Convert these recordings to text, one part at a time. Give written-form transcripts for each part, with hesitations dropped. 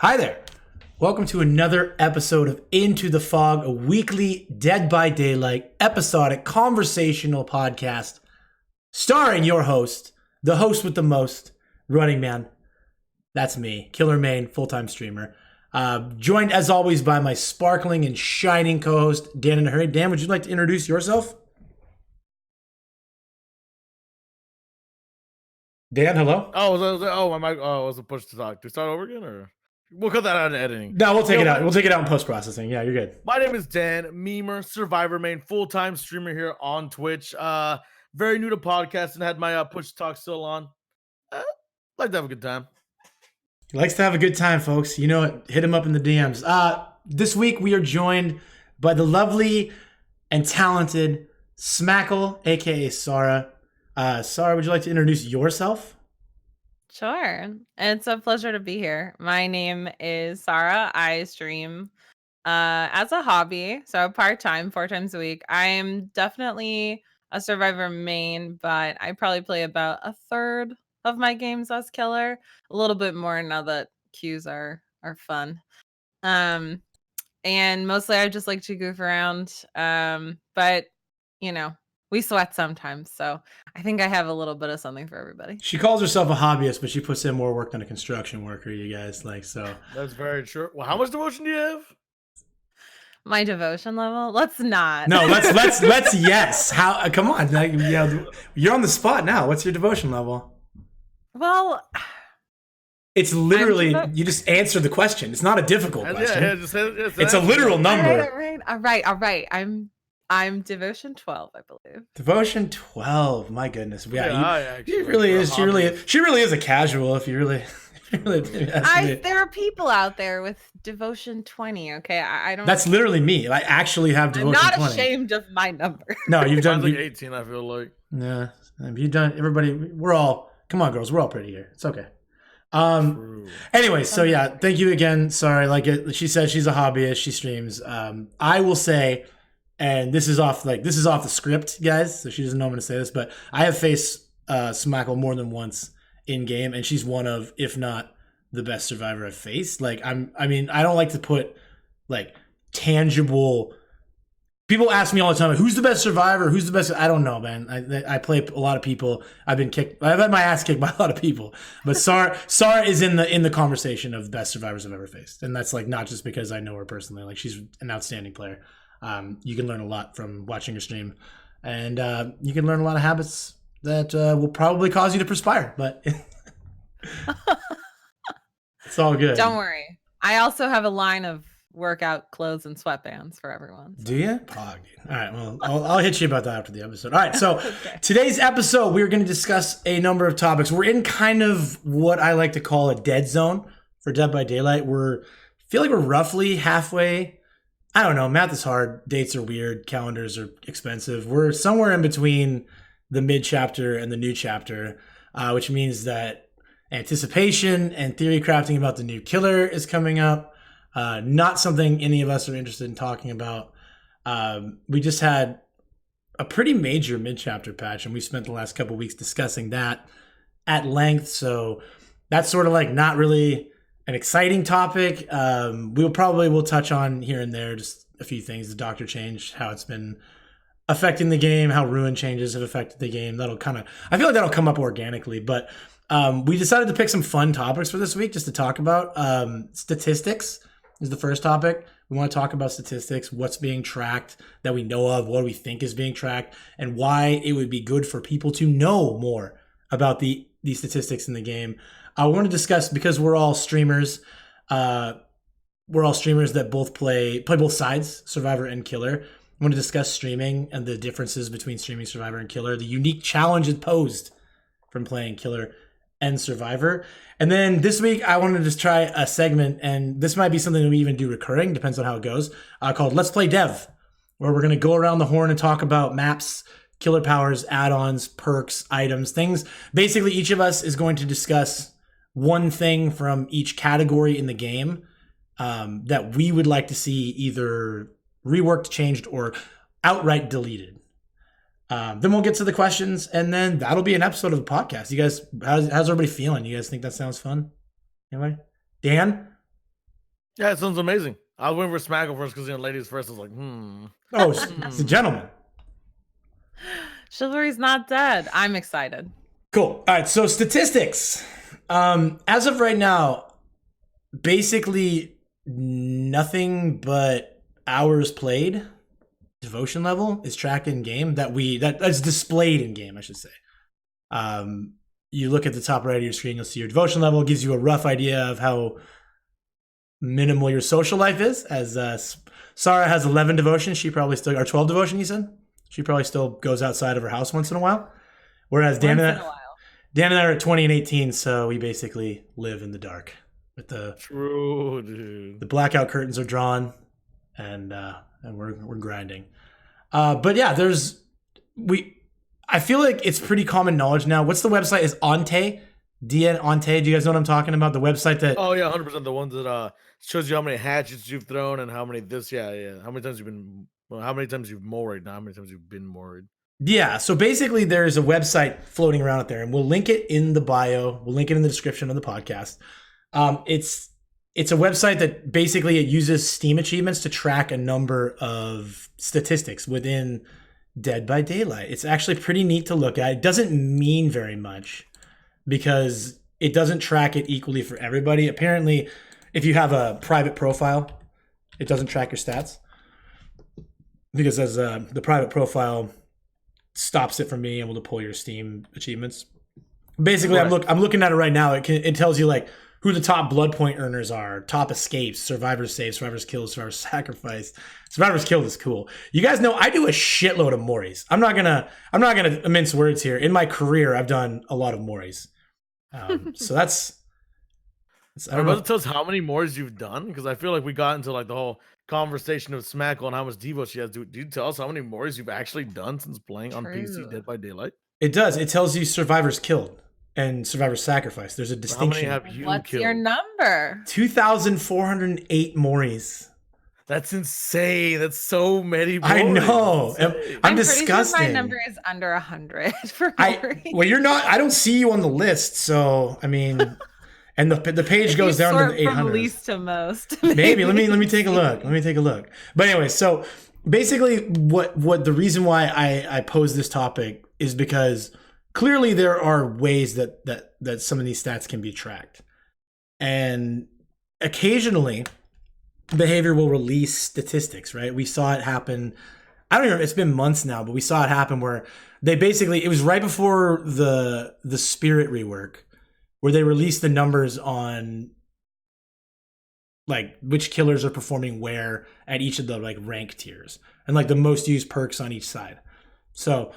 Hi there. Welcome to another episode of Into the Fog, a weekly Dead by Daylight episodic conversational podcast starring your host, the host with the most, RunningMan. That's me, Killer Main, full-time streamer. Joined as always by my sparkling and shining co-host, DanInaHurry. Dan, would you like to introduce yourself? Dan, hello? Was a push to talk. Do we start over again, or we'll cut that out in editing? No, we'll take it out. We'll take it out in post-processing. Yeah, you're good. My name is Dan, memer, survivor main, full-time streamer here on Twitch. Very new to podcasting, had my push to talk still on. Like to have a good time. He likes to have a good time, folks. You know it. Hit him up in the DMs. This week we are joined by the lovely and talented Smakl, aka Sarah. Sarah, would you like to introduce yourself? Sure. It's a pleasure to be here. My name is Sarah. I stream as a hobby, so part-time, 4 times a week. I am definitely a survivor main, but I probably play about a third of my games as killer. A little bit more now that queues are fun. And mostly I just like to goof around. But you know, we sweat sometimes, so I think I have a little bit of something for everybody. She calls herself a hobbyist, but she puts in more work than a construction worker, you guys. So. That's very true. Well, how much devotion do you have? My devotion level? Let's not. No, let's yes. How? Come on, you're on the spot now. What's your devotion level? Well, it's literally you just answer the question. It's not a difficult question. It's a literal number. All right. I'm devotion 12, I believe. Devotion 12. My goodness. Yeah, she really is. She really is a casual. If you really. There are people out there with devotion 20. Okay, I don't. That's literally me. I actually have devotion 20. I'm not ashamed of my number. No, you've done like 18. I feel like. Yeah, you've done. Everybody, we're all. Come on, girls. We're all pretty here. It's okay. Anyway, so yeah, thank you again. Sorry, she said she's a hobbyist. She streams. I will say, and this is off the script, guys. So she doesn't know I'm going to say this, but I have faced Smakl more than once in game, and she's one of, if not the best survivor I've faced. I don't like to put tangible. People ask me all the time, who's the best survivor? Who's the best? I don't know, man. I play a lot of people. I've had my ass kicked by a lot of people. But Sarah is in the conversation of best survivors I've ever faced, and that's not just because I know her personally. She's an outstanding player. You can learn a lot from watching her stream, and you can learn a lot of habits that will probably cause you to perspire. But it's all good. Don't worry. I also have a line of workout clothes and sweatbands for everyone. So. Do you? All right. Well, I'll hit you about that after the episode. All right. So Today's episode, we're going to discuss a number of topics. We're in kind of what I like to call a dead zone for Dead by Daylight. Feel like we're roughly halfway. I don't know. Math is hard. Dates are weird. Calendars are expensive. We're somewhere in between the mid chapter and the new chapter, which means that anticipation and theory crafting about the new killer is coming up. Not something any of us are interested in talking about. We just had a pretty major mid-chapter patch, and we spent the last couple weeks discussing that at length. So that's sort of not really an exciting topic. We'll touch on here and there just a few things. The doctor change, how it's been affecting the game, how ruin changes have affected the game. I feel like that'll come up organically, but we decided to pick some fun topics for this week just to talk about. Statistics is the first topic. We want to talk about statistics, what's being tracked that we know of, what do we think is being tracked, and why it would be good for people to know more about the statistics in the game. I want to discuss, because we're all streamers, that both play both sides, Survivor and Killer. I want to discuss streaming and the differences between streaming Survivor and Killer, the unique challenges posed from playing Killer and Survivor. And then this week, I wanted to just try a segment, and this might be something that we even do recurring, depends on how it goes, called Let's Play Dev, where we're going to go around the horn and talk about maps, killer powers, add-ons, perks, items, things. Basically, each of us is going to discuss one thing from each category in the game that we would like to see either reworked, changed, or outright deleted. Then we'll get to the questions, and then that'll be an episode of the podcast. You guys, how's everybody feeling? You guys think that sounds fun? Anybody? Dan? Yeah, it sounds amazing. I went for Smakl first because ladies first. I was like, Oh, it's a gentleman. Chivalry's not dead. I'm excited. Cool. All right. So statistics. As of right now, basically nothing but hours played, devotion level is tracked in game that's displayed in game, I should say. You look at the top right of your screen, you'll see your devotion level. It gives you a rough idea of how minimal your social life is. As Sarah has 11 devotions, she probably still, or 12 devotion, you said? She probably still goes outside of her house once in a while. Whereas Dan and I are at 20 and 18, so we basically live in the dark. With True, dude. The blackout curtains are drawn, and we're grinding. But yeah, I feel like it's pretty common knowledge now. What's the website? Is Ante? Ante? Do you guys know what I'm talking about? The website that... Oh yeah, 100%. The one that shows you how many hatchets you've thrown and how many this. Yeah. How many times you've been... Well, how many times you've mowed, not how many times you've been mowed. Yeah, so basically there's a website floating around out there, and we'll link it in the bio. We'll link it in the description of the podcast. It's a website that basically it uses Steam achievements to track a number of statistics within Dead by Daylight. It's actually pretty neat to look at. It doesn't mean very much because it doesn't track it equally for everybody. Apparently, if you have a private profile, it doesn't track your stats because as the private profile stops it from being able to pull your Steam achievements. Basically, right. I'm looking at it right now. It tells you like who the top blood point earners are, top escapes, survivors saved, survivors killed, survivors sacrificed. Survivors killed is cool. You guys know I do a shitload of Moris. I'm not gonna mince words here. In my career, I've done a lot of Moris. So that's I don't know. Tell us how many Moris you've done, because I feel like we got into like the whole conversation of Smakl and how much Devo she has. Do you tell us how many Moris you've actually done since playing on PC Dead by Daylight? It does. It tells you survivors killed and survivors sacrificed. There's a distinction. How many have you What's killed? Your number? 2,408 Moris. That's insane. That's so many Moris. I know. I'm disgusting. Sure my number is under 100 for Moris. Well, you're not. I don't see you on the list, so I mean, and the page goes down to the 800. From least to most. Maybe. Let me take a look. Let me take a look. But anyway, so basically, what the reason why I pose this topic is because clearly there are ways that some of these stats can be tracked, and occasionally behavior will release statistics, right? We saw it happen. I don't know, it's been months now, but we saw it happen where they basically, it was right before the Spirit rework where they released the numbers on like which killers are performing where at each of the like rank tiers and like the most used perks on each side. So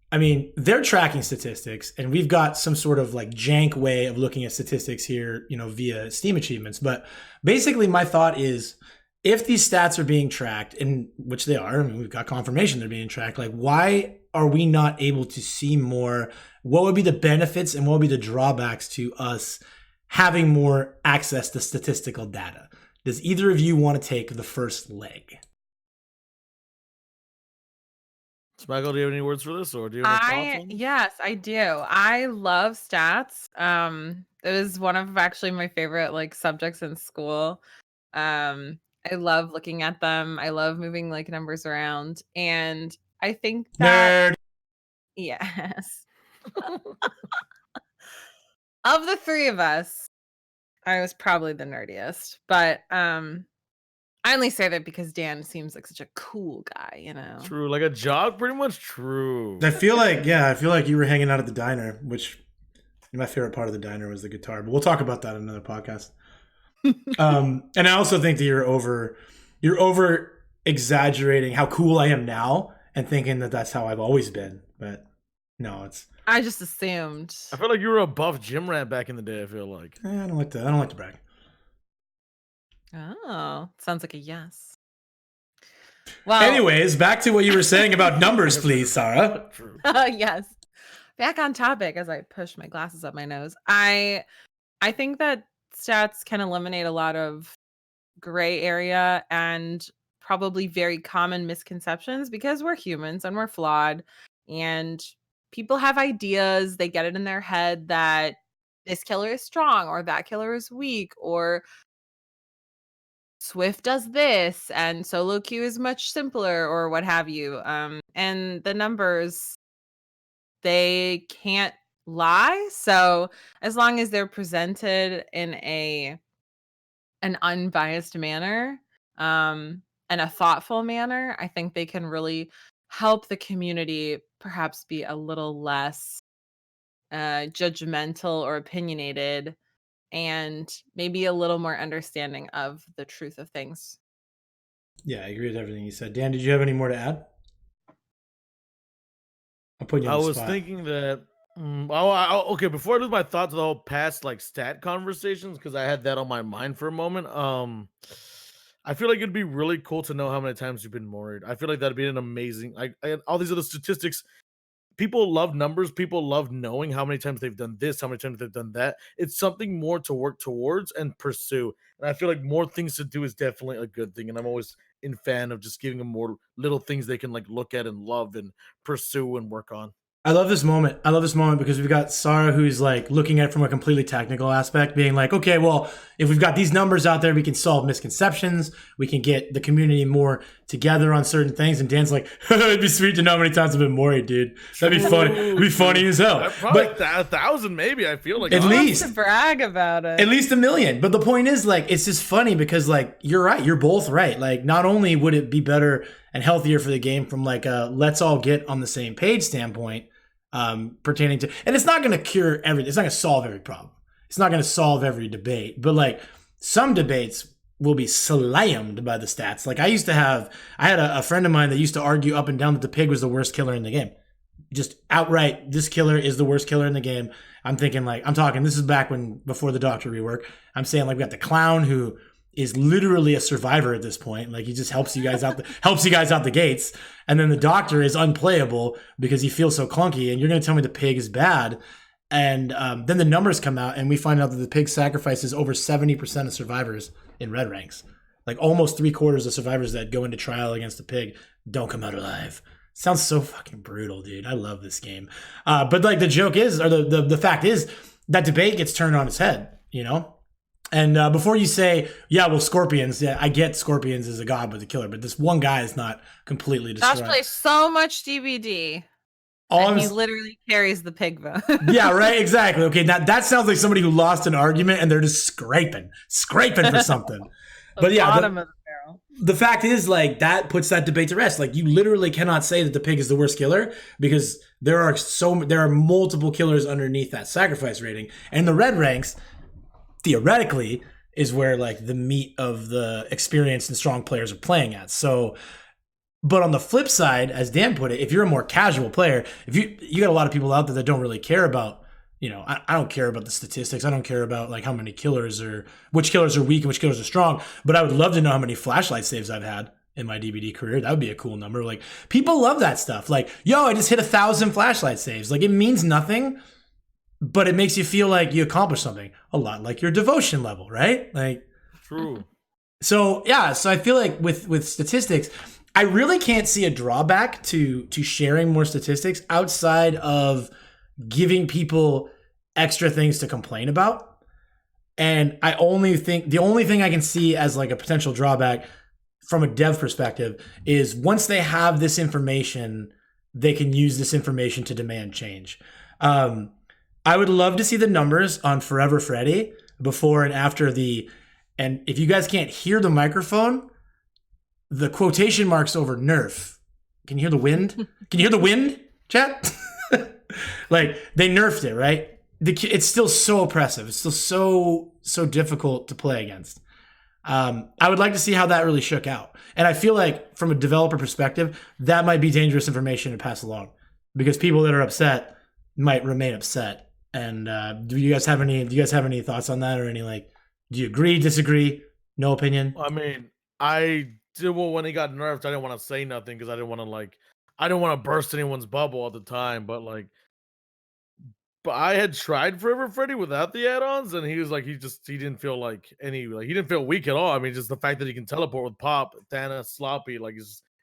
I mean, they're tracking statistics, and we've got some sort of like jank way of looking at statistics here, via Steam achievements. But basically, my thought is, if these stats are being tracked, and which they are, I mean, we've got confirmation they're being tracked. Like, why are we not able to see more? What would be the benefits and what would be the drawbacks to us having more access to statistical data? Does either of you want to take the first leg? Smakl, do you have any words for this, or do you have any thoughts on this? Yes, I do. I love stats. It was one of actually my favorite like subjects in school. I love looking at them. I love moving like numbers around, and I think that Nerd. Yes. Of the three of us, I was probably the nerdiest, but I only say that because Dan seems like such a cool guy, True, like a jog, pretty much true. I feel like you were hanging out at the diner, which my favorite part of the diner was the guitar, but we'll talk about that in another podcast. And I also think that you're over exaggerating how cool I am now and thinking that that's how I've always been, but no, I just assumed. I feel like you were a buff gym rat back in the day. I feel like I don't like to brag. Oh, sounds like a yes. Well, anyways, back to what you were saying about numbers, please, Sarah. Yes. Back on topic as I push my glasses up my nose. I think that stats can eliminate a lot of gray area and probably very common misconceptions because we're humans and we're flawed and people have ideas. They get it in their head that this killer is strong or that killer is weak or Swift does this and solo queue is much simpler or what have you. And the numbers, they can't lie. So as long as they're presented in an unbiased manner, and a thoughtful manner, I think they can really help the community perhaps be a little less judgmental or opinionated, and maybe a little more understanding of the truth of things. Yeah, I agree with everything you said. Dan, did you have any more to add? I'm putting you I on the was spot. thinking that. Okay. Before I lose my thoughts of the whole past like stat conversations, because I had that on my mind for a moment. I feel like it'd be really cool to know how many times you've been worried. I feel like that'd be an amazing. All these other statistics. People love numbers. People love knowing how many times they've done this, how many times they've done that. It's something more to work towards and pursue. And I feel like more things to do is definitely a good thing. And I'm always in fan of just giving them more little things they can like look at and love and pursue and work on. I love this moment. I love this moment because we've got Sarah who's like looking at it from a completely technical aspect, being like, okay, well, if we've got these numbers out there, we can solve misconceptions. We can get the community more together on certain things. And Dan's like, it'd be sweet to know how many times I've been worried, dude. That'd be funny. It'd be funny as hell. Probably but 1,000, maybe. I feel like at least to brag about it. At least 1 million. But the point is, like, it's just funny because, like, you're right. You're both right. Like, not only would it be better and healthier for the game from like a let's all get on the same page standpoint, pertaining to, and it's not going to cure everything. It's not going to solve every problem. It's not going to solve every debate, but like some debates will be slammed by the stats. Like I had a friend of mine that used to argue up and down that the pig was the worst killer in the game. Just outright, this killer is the worst killer in the game. I'm thinking like, this is back before the Doctor rework. I'm saying like we got the clown who is literally a survivor at this point. Like he just helps you guys out the gates. And then the Doctor is unplayable because he feels so clunky. And you're going to tell me the pig is bad. And then the numbers come out and we find out that the pig sacrifices over 70% of survivors in red ranks. Like almost 3/4 of survivors that go into trial against the pig don't come out alive. Sounds so fucking brutal, dude. I love this game. But like the joke is, or the fact is, that debate gets turned on its head, you know? And before you say, yeah, well, Scorpions, yeah, I get Scorpions as a god with a killer, but this one guy is not completely destroyed. Josh plays so much DBD. And he literally carries the pig vote. Yeah, right, exactly. Okay, that sounds like somebody who lost an argument and they're just scraping for something. But yeah, bottom of the barrel. The fact is, like, that puts that debate to rest. Like, you literally cannot say that the pig is the worst killer because there are multiple killers underneath that sacrifice rating. And the red ranks, theoretically, is where like the meat of the experienced and strong players are playing at. So, but on the flip side, as Dan put it, if you're a more casual player, if you got a lot of people out there that don't really care about, you know, I don't care about the statistics. I don't care about like how many killers or which killers are weak and which killers are strong. But I would love to know how many flashlight saves I've had in my DBD career. That would be a cool number. Like people love that stuff. Like, yo, I just hit 1,000 flashlight saves. Like it means nothing, but it makes you feel like you accomplished something. A lot like your devotion level, right? Like true. So yeah, so I feel like with statistics, I really can't see a drawback to sharing more statistics outside of giving people extra things to complain about. And I only think the only thing I can see as like a potential drawback from a dev perspective is once they have this information, they can use this information to demand change. I would love to see the numbers on Forever Freddy before and after and if you guys can't hear the microphone, the quotation marks over nerf. Can you hear the wind? Can you hear the wind, chat? Like they nerfed it, right? It's still so oppressive. It's still so difficult to play against. I would like to see how that really shook out. And I feel like from a developer perspective, that might be dangerous information to pass along because people that are upset might remain upset. And do you guys have any thoughts on that or any like, do you agree, disagree, no opinion? I mean, I did when he got nerfed, I didn't want to say nothing because I didn't want to burst anyone's bubble at the time, but I had tried Forever Freddy without the add-ons, and he was like, he didn't feel like he didn't feel weak at all. I mean, just the fact that he can teleport with Pop, Thana, Sloppy, like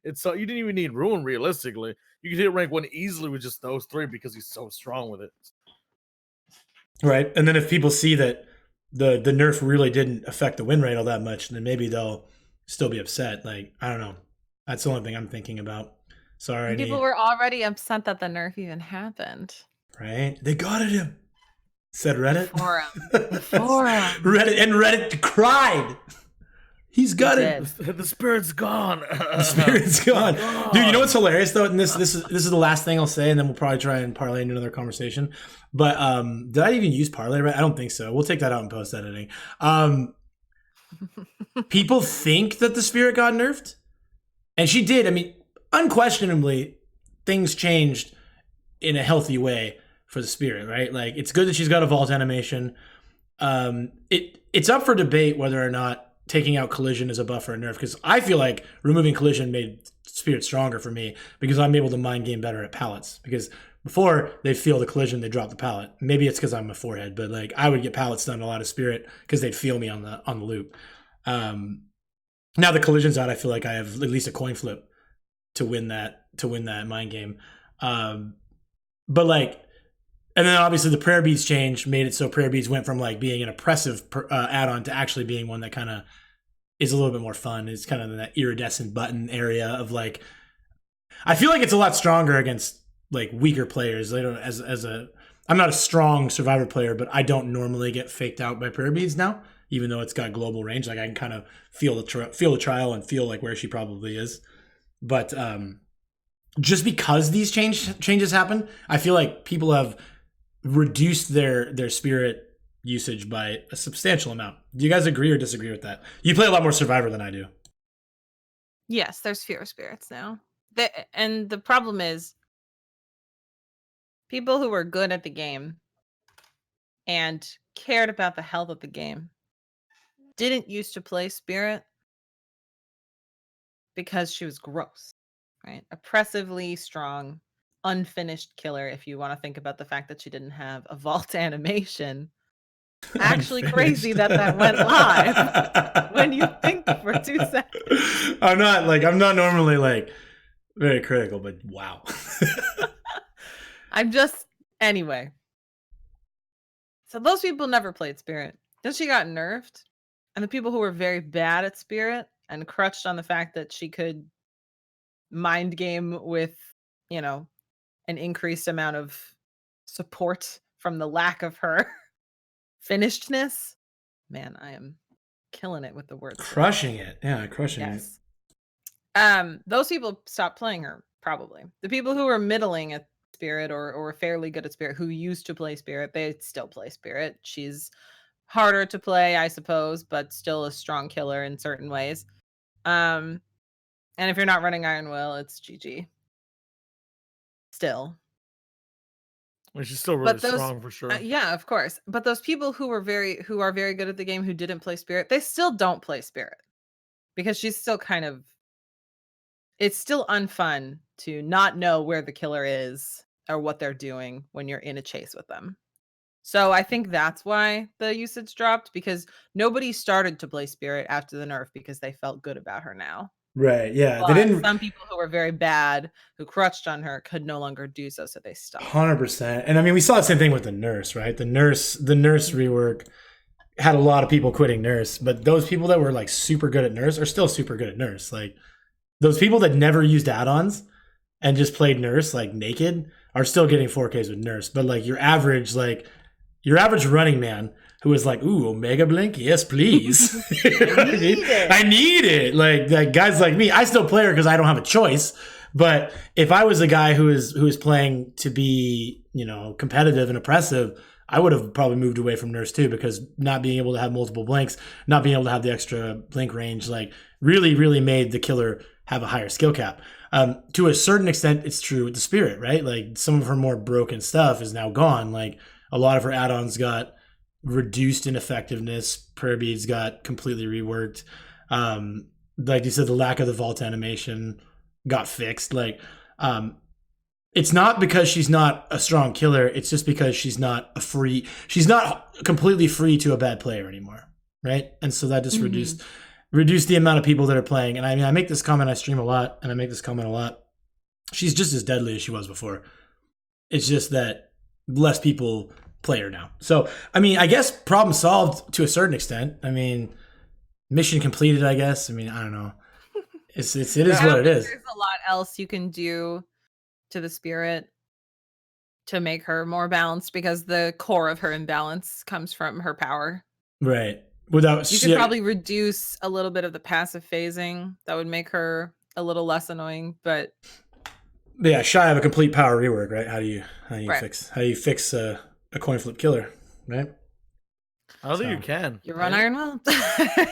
it's so you didn't even need Ruin realistically. You could hit rank 1 easily with just those 3 because he's so strong with it. Right, and then if people see that the nerf really didn't affect the win rate all that much, then maybe they'll still be upset. Like, I don't know. That's the only thing I'm thinking about. Sorry. People were already upset that the nerf even happened. Right? They got at him. Said Reddit. The forum. Reddit cried. He's got it. The spirit's gone. The spirit's gone. Dude, you know what's hilarious though? And this is the last thing I'll say, and then we'll probably try and parlay into another conversation. But did I even use parlay right? I don't think so. We'll take that out in post editing. People think that the spirit got nerfed. And she did. I mean, unquestionably, things changed in a healthy way for the spirit, right? Like, it's good that she's got a vault animation. It's up for debate whether or not taking out collision is a buff or a nerf, because I feel like removing collision made spirit stronger for me because I'm able to mind game better at pallets. Because before they'd feel the collision, they drop the pallet. Maybe it's because I'm a forehead, but like I would get pallets done a lot of spirit because they'd feel me on the loop. Now the collision's out, I feel like I have at least a coin flip to win that mind game. But like, and then obviously the prayer beads change made it so prayer beads went from like being an oppressive add-on to actually being one that kind of is a little bit more fun. It's kind of in that iridescent button area of like, I feel like it's a lot stronger against like weaker players. I don't I'm not a strong survivor player, but I don't normally get faked out by prayer beads now, even though it's got global range. Like I can kind of feel the trial and feel like where she probably is. But just because these changes happen, I feel like people have reduced their spirit usage by a substantial amount. Do you guys agree or disagree with that? You play a lot more Survivor than I do. Yes, there's fewer spirits now. And the problem is people who were good at the game and cared about the health of the game didn't used to play spirit because she was gross, right? Oppressively strong, unfinished killer, if you want to think about the fact that she didn't have a vault animation. Actually crazy that went live when you think for 2 seconds. I'm not normally like very critical, but wow. Anyway. So those people never played spirit. Then she got nerfed. And the people who were very bad at spirit and crutched on the fact that she could mind game with, an increased amount of support from the lack of her finishedness. Man, I am killing it with the words. Crushing it. Yeah, crushing it. Those people stopped playing her, probably. The people who were middling at spirit or fairly good at spirit, who used to play spirit, they still play spirit. She's harder to play, I suppose, but still a strong killer in certain ways. And if you're not running Iron Will, it's GG. Still. Well, she's still really strong for sure. Yeah, of course. But those people who are very good at the game who didn't play spirit, they still don't play spirit. Because she's still it's still unfun to not know where the killer is or what they're doing when you're in a chase with them. So I think that's why the usage dropped, because nobody started to play spirit after the nerf because they felt good about her now. Right, yeah. But some people who were very bad, who crutched on her, could no longer do so they stopped. 100%. And I mean, we saw the same thing with the nurse, right? The nurse rework had a lot of people quitting nurse, but those people that were like super good at nurse are still super good at nurse. Like those people that never used add-ons and just played nurse like naked are still getting 4Ks with nurse. But like your average running man who is like, ooh, Omega Blink? Yes, please. I need it. Like guys like me, I still play her because I don't have a choice. But if I was a guy who is playing to be, competitive and oppressive, I would have probably moved away from nurse too, because not being able to have multiple blinks, not being able to have the extra blink range, like really, really made the killer have a higher skill cap. To a certain extent, it's true with the spirit, right? Like some of her more broken stuff is now gone. Like a lot of her add-ons got reduced in effectiveness. Prayer beads got completely reworked. Like you said, the lack of the vault animation got fixed. Like, it's not because she's not a strong killer. It's just because she's not completely free to a bad player anymore, right? And so that just reduced the amount of people that are playing. And I mean, I make this comment, I stream a lot, and I make this comment a lot. She's just as deadly as she was before. It's just that less people player now. So, I mean, I guess problem solved to a certain extent. I mean, mission completed, I guess. I mean, I don't know. It is what it is. There's a lot else you can do to the spirit to make her more balanced, because the core of her imbalance comes from her power. Right. You could probably reduce a little bit of the passive phasing. That would make her a little less annoying, but yeah, shy of a complete power rework, right? How do you right. fix a coin flip killer, right? I don't think you can. You run Iron Will.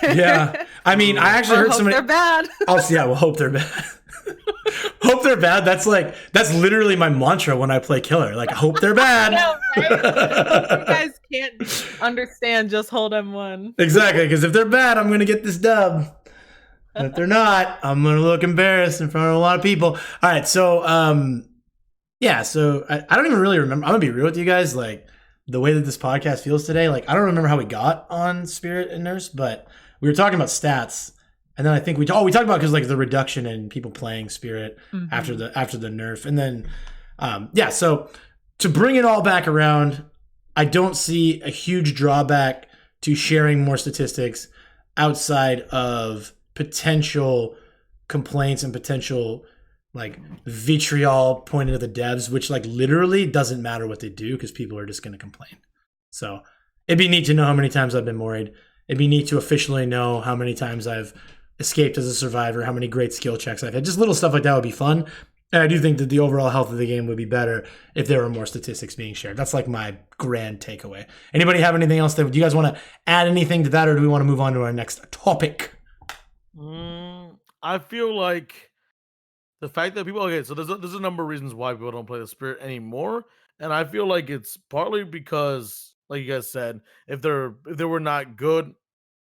Yeah. I mean, I actually heard somebody. They're bad. We'll hope they're bad. Hope they're bad. That's literally my mantra when I play killer. Like, hope they're bad. I know, right? You guys can't understand just hold M1. Exactly, because if they're bad, I'm gonna get this dub. But if they're not, I'm gonna look embarrassed in front of a lot of people. All right, so so I don't even really remember. I'm gonna be real with you guys. Like, the way that this podcast feels today, like, I don't remember how we got on Spirit and Nurse, but we were talking about stats. And then I think we talked about, because like the reduction in people playing Spirit after the nerf, and then so to bring it all back around, I don't see a huge drawback to sharing more statistics outside of potential complaints and potential like vitriol pointed at the devs, which like literally doesn't matter what they do because people are just going to complain. So it'd be neat to know how many times I've been worried. It'd be neat to officially know how many times I've escaped as a survivor, how many great skill checks I've had. Just little stuff like that would be fun. And I do think that the overall health of the game would be better if there were more statistics being shared. That's like my grand takeaway. Anybody have anything else? Do you guys want to add anything to that, or do we want to move on to our next topic? I feel like the fact that people, so there's a number of reasons why people don't play the Spirit anymore. And I feel like it's partly because, like you guys said, if they were not good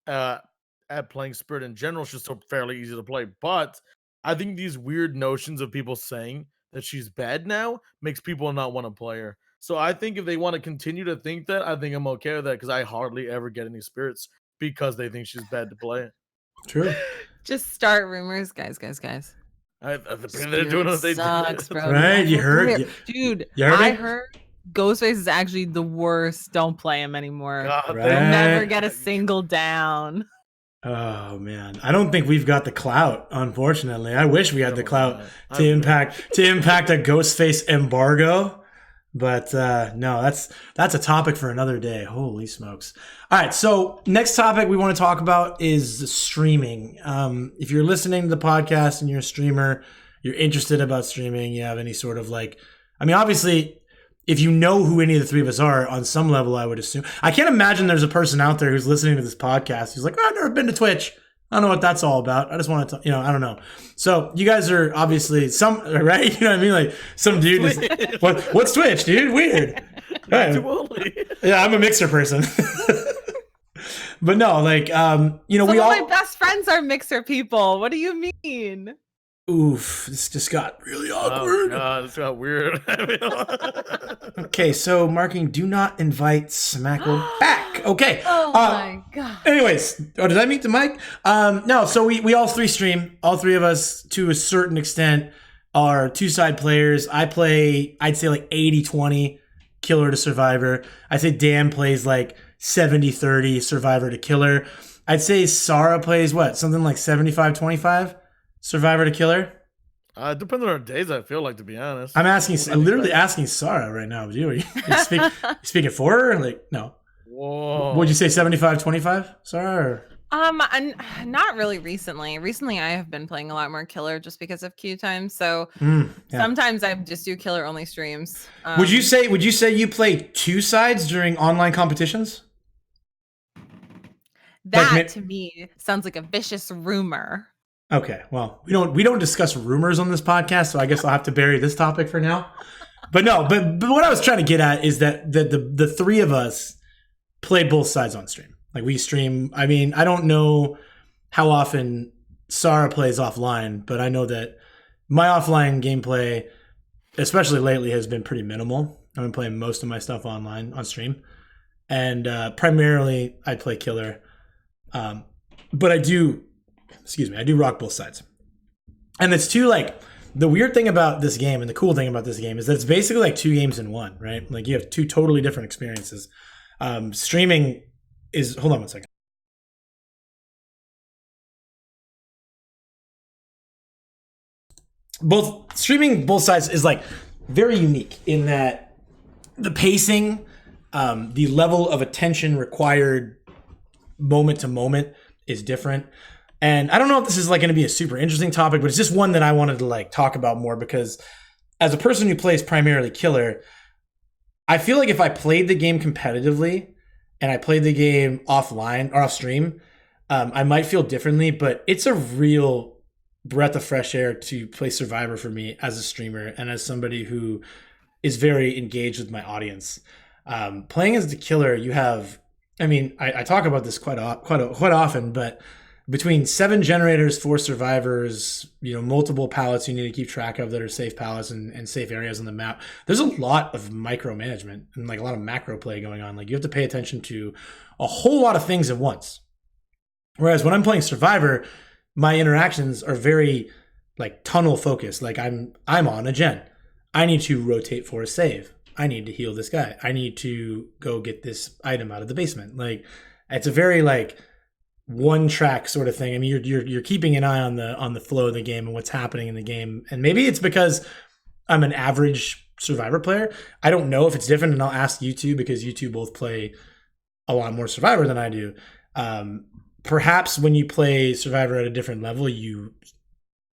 at playing Spirit in general, she's still fairly easy to play. But I think these weird notions of people saying that she's bad now makes people not want to play her. So I think if they want to continue to think that, I think I'm okay with that, because I hardly ever get any Spirits because they think she's bad to play. True. Just start rumors, guys. They're doing what they sucks, do. bro. Right? You heard? Dude, I heard Ghostface is actually the worst. Don't play him anymore. God, right? They'll never get a single down. Oh man, I don't think we've got the clout. Unfortunately, I wish we had the clout to impact a Ghostface embargo, but no, that's a topic for another day. Holy smokes! All right, so next topic we want to talk about is streaming. If you're listening to the podcast and you're a streamer, you're interested about streaming, you have any sort of obviously, if you know who any of the three of us are, on some level, I would assume. I can't imagine there's a person out there who's listening to this podcast who's like, I've never been to Twitch. I don't know what that's all about. I just want to, I don't know. So you guys are obviously some, right? You know what I mean? Like some dude is, what's Twitch, dude? Weird. Right. Yeah, I'm a Mixer person. But no, some of my best friends are Mixer people. What do you mean? Oof, this just got really awkward. Oh God, this got weird. Okay, so marking do not invite Smakl back. Okay. Oh my God. Anyways, did I mute the mic? No, so we all three stream. All three of us, to a certain extent, are two-side players. I play, I'd say like 80-20 killer to survivor. I'd say Dan plays like 70-30 survivor to killer. I'd say Sarah plays what? Something like 75-25? Survivor to killer? Depends on our days, I feel like, to be honest. I'm literally asking Sarah right now. Are you speaking for her? Like, no. Whoa. Would you say 75-25, Sarah? Not really recently. Recently, I have been playing a lot more killer just because of queue time. So sometimes I just do killer only streams. Would you say you play two sides during online competitions? That to me sounds like a vicious rumor. Okay, well, we don't discuss rumors on this podcast, so I guess I'll have to bury this topic for now. But no, but what I was trying to get at is that the three of us play both sides on stream. Like we stream. I mean, I don't know how often Sarah plays offline, but I know that my offline gameplay, especially lately, has been pretty minimal. I've been playing most of my stuff online on stream, and primarily I play killer, but I do rock both sides. And it's two the weird thing about this game and the cool thing about this game is that it's basically like 2 games in one, right? Like you have 2 totally different experiences. Streaming is, hold on one second. Streaming both sides is like very unique in that the pacing, the level of attention required moment to moment is different. And I don't know if this is like going to be a super interesting topic, but it's just one that I wanted to like talk about more because as a person who plays primarily killer, I feel like if I played the game competitively and I played the game offline or off stream, I might feel differently, but it's a real breath of fresh air to play Survivor for me as a streamer and as somebody who is very engaged with my audience. Playing as the killer, you have, I mean, I talk about this quite often, but between 7 generators, 4 survivors, multiple pallets you need to keep track of that are safe pallets and safe areas on the map, there's a lot of micromanagement and like a lot of macro play going on. Like you have to pay attention to a whole lot of things at once. Whereas when I'm playing Survivor, my interactions are very like tunnel focused. Like I'm on a gen. I need to rotate for a save. I need to heal this guy. I need to go get this item out of the basement. Like it's a very like one track sort of thing. I mean, you're keeping an eye on the flow of the game and what's happening in the game. And maybe it's because I'm an average Survivor player. I don't know if it's different, and I'll ask you two because you two both play a lot more Survivor than I do. Perhaps when you play Survivor at a different level, you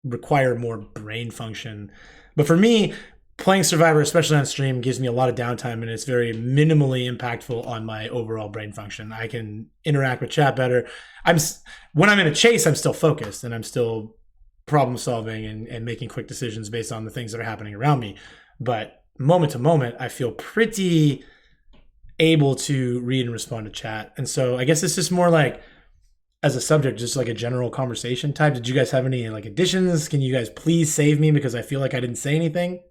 require more brain function. But for me, playing Survivor, especially on stream, gives me a lot of downtime, and it's very minimally impactful on my overall brain function. I can interact with chat better. When I'm in a chase, I'm still focused, and I'm still problem solving and making quick decisions based on the things that are happening around me. But moment to moment, I feel pretty able to read and respond to chat. And so I guess it's just more like, as a subject, just like a general conversation type. Did you guys have any like additions? Can you guys please save me because I feel like I didn't say anything?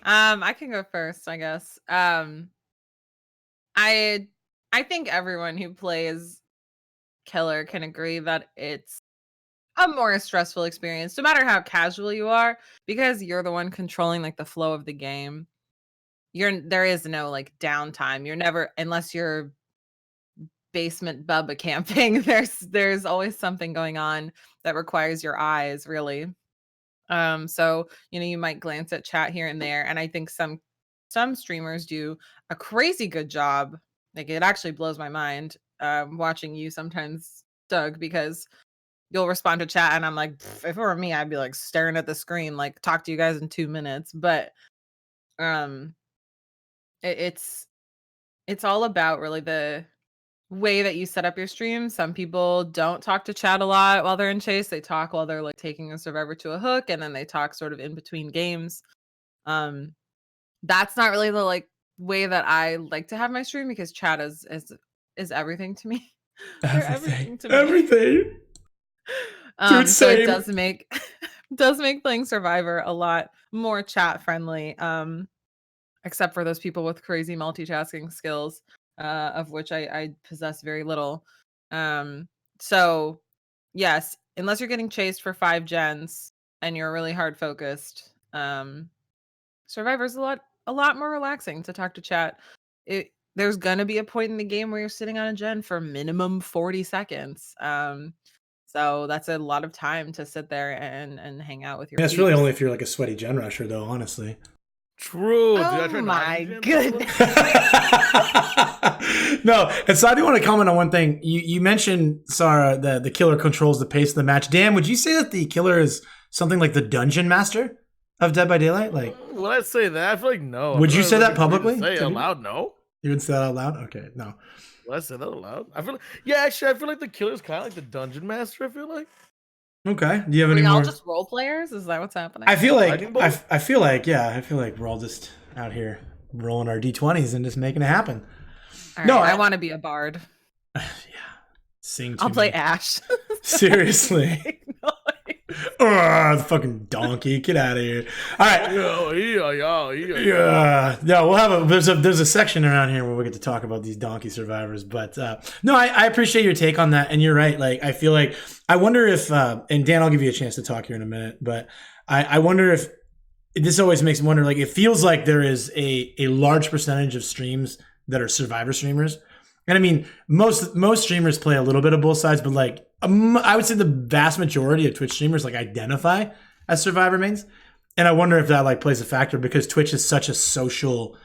I can go first, I guess. I think everyone who plays killer can agree that it's a more stressful experience, no matter how casual you are, because you're the one controlling like the flow of the game. There is no like downtime. You're never, unless you're basement Bubba camping, there's always something going on that requires your eyes, really. So you might glance at chat here and there, and I think some streamers do a crazy good job. Like it actually blows my mind watching you sometimes, Doug, because you'll respond to chat and I'm like, if it were me, I'd be like staring at the screen, like talk to you guys in 2 minutes. But it's all about really the way that you set up your stream. Some people don't talk to chat a lot while they're in chase. They talk while they're like taking a survivor to a hook, and then they talk sort of in between games. That's not really the like way that I like to have my stream, because chat is everything to me. They're everything to me. Everything. Dude, so it does make playing Survivor a lot more chat friendly. Except for those people with crazy multitasking skills, of which I possess very little. So yes, unless you're getting chased for 5 gens and you're really hard focused, Survivor's a lot more relaxing to talk to chat. There's gonna be a point in the game where you're sitting on a gen for minimum 40 seconds. So that's a lot of time to sit there and hang out with your That's peeps. really only if you're like a sweaty gen rusher, though, honestly. True. Oh my goodness. No, and so I do want to comment on one thing. You mentioned, Sarah, that the killer controls the pace of the match. Dan, would you say that the killer is something like the dungeon master of Dead by Daylight? Like, would I say that? I feel like no. Would you say that publicly? Say it out loud? No. You would say that out loud? Okay, no. Would I say that out loud? I feel like, yeah, actually, I feel like the killer's kind of like the dungeon master. I feel like. Okay. Do you have Are any we more? all just role players? Is that what's happening? I feel like we're all just out here rolling our d20s and just making it happen. All right, I want to be a bard. Yeah. Sing to I'll play me. Ash. Seriously. No, The fucking donkey. Get out of here. All right. Yeah, we'll have there's a section around here where we get to talk about these donkey survivors. But no, I appreciate your take on that, and you're right. Like, I feel like I wonder if and Dan, I'll give you a chance to talk here in a minute, but I wonder if this always makes me wonder. Like, it feels like there is a large percentage of streams that are survivor streamers, and I mean most streamers play a little bit of both sides, but like I would say the vast majority of Twitch streamers like identify as survivor mains. And I wonder if that like plays a factor because Twitch is such a social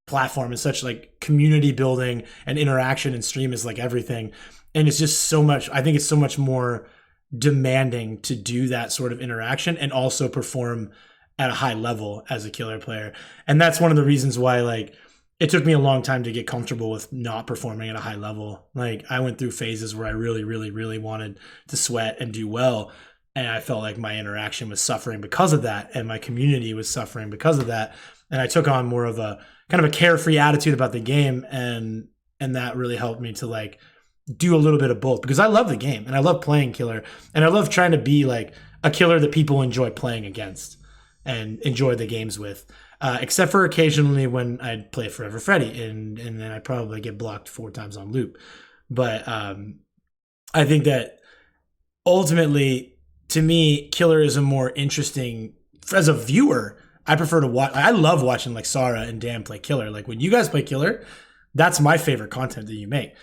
platform and such like community building and interaction, and stream is like everything. And it's just so much, I think it's so much more demanding to do that sort of interaction and also perform at a high level as a killer player. And that's one of the reasons why like it took me a long time to get comfortable with not performing at a high level. Like, I went through phases where I really, really, really wanted to sweat and do well. And I felt like my interaction was suffering because of that, and my community was suffering because of that. And I took on more of a kind of a carefree attitude about the game, and that really helped me to like do a little bit of both, because I love the game and I love playing killer, and I love trying to be like a killer that people enjoy playing against and enjoy the games with. Except for occasionally when I'd play Forever Freddy, and then I'd probably get blocked 4 times on loop. But I think that ultimately, to me, killer is a more interesting, as a viewer, I prefer to watch. I love watching like Sarah and Dan play killer. Like, when you guys play killer, that's my favorite content that you make.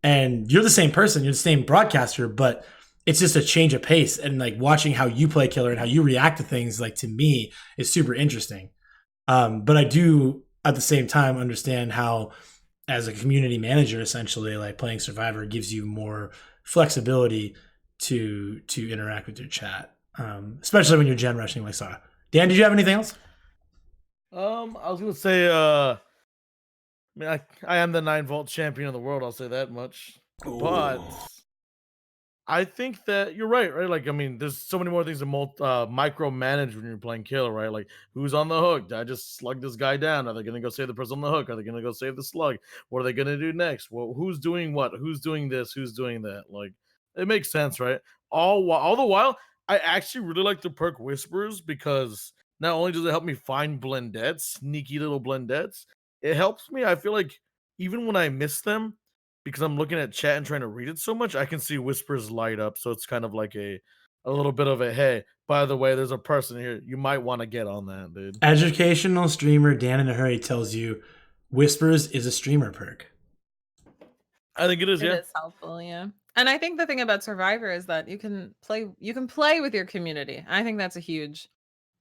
And you're the same person, you're the same broadcaster, but it's just a change of pace. And like watching how you play killer and how you react to things, like, to me, is super interesting. But I do at the same time understand how, as a community manager, essentially, like, playing Survivor gives you more flexibility to interact with your chat, especially when you're gen rushing like Sarah. Dan, did you have anything else? I was gonna say, I mean, I am the 9-volt champion of the world. I'll say that much. Ooh. But I think that you're right? Like, I mean, there's so many more things to micromanage when you're playing killer, right? Like, who's on the hook? Did I just slug this guy down? Are they gonna go save the person on the hook? Are they gonna go save the slug? What are they gonna do next? Well, who's doing what? Who's doing this? Who's doing that? Like, it makes sense, right? All the while, I actually really like the perk Whispers, because not only does it help me find blendettes, sneaky little blendettes, it helps me. I feel like even when I miss them, because I'm looking at chat and trying to read it so much, I can see Whispers light up. So it's kind of like a little bit of a, hey, by the way, there's a person here. You might want to get on that, dude. Educational streamer DanInaHurry tells you Whispers is a streamer perk. I think it is, yeah. It is helpful, yeah. And I think the thing about Survivor is that you can play with your community. I think that's a huge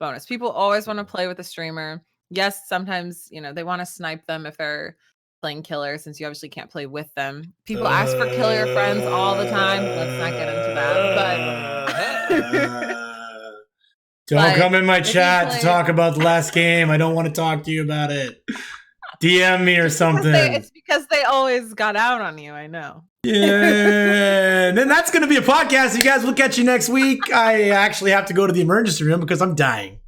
bonus. People always want to play with a streamer. Yes, sometimes, they want to snipe them if they're playing killer, since you obviously can't play with them. People ask for killer friends all the time. Let's not get into that. But don't come in my chat to talk about the last game. I don't want to talk to you about it. DM me or something. It's because they always got out on you. I know. Yeah. And then that's going to be a podcast. You guys, we'll catch you next week. I actually have to go to the emergency room because I'm dying.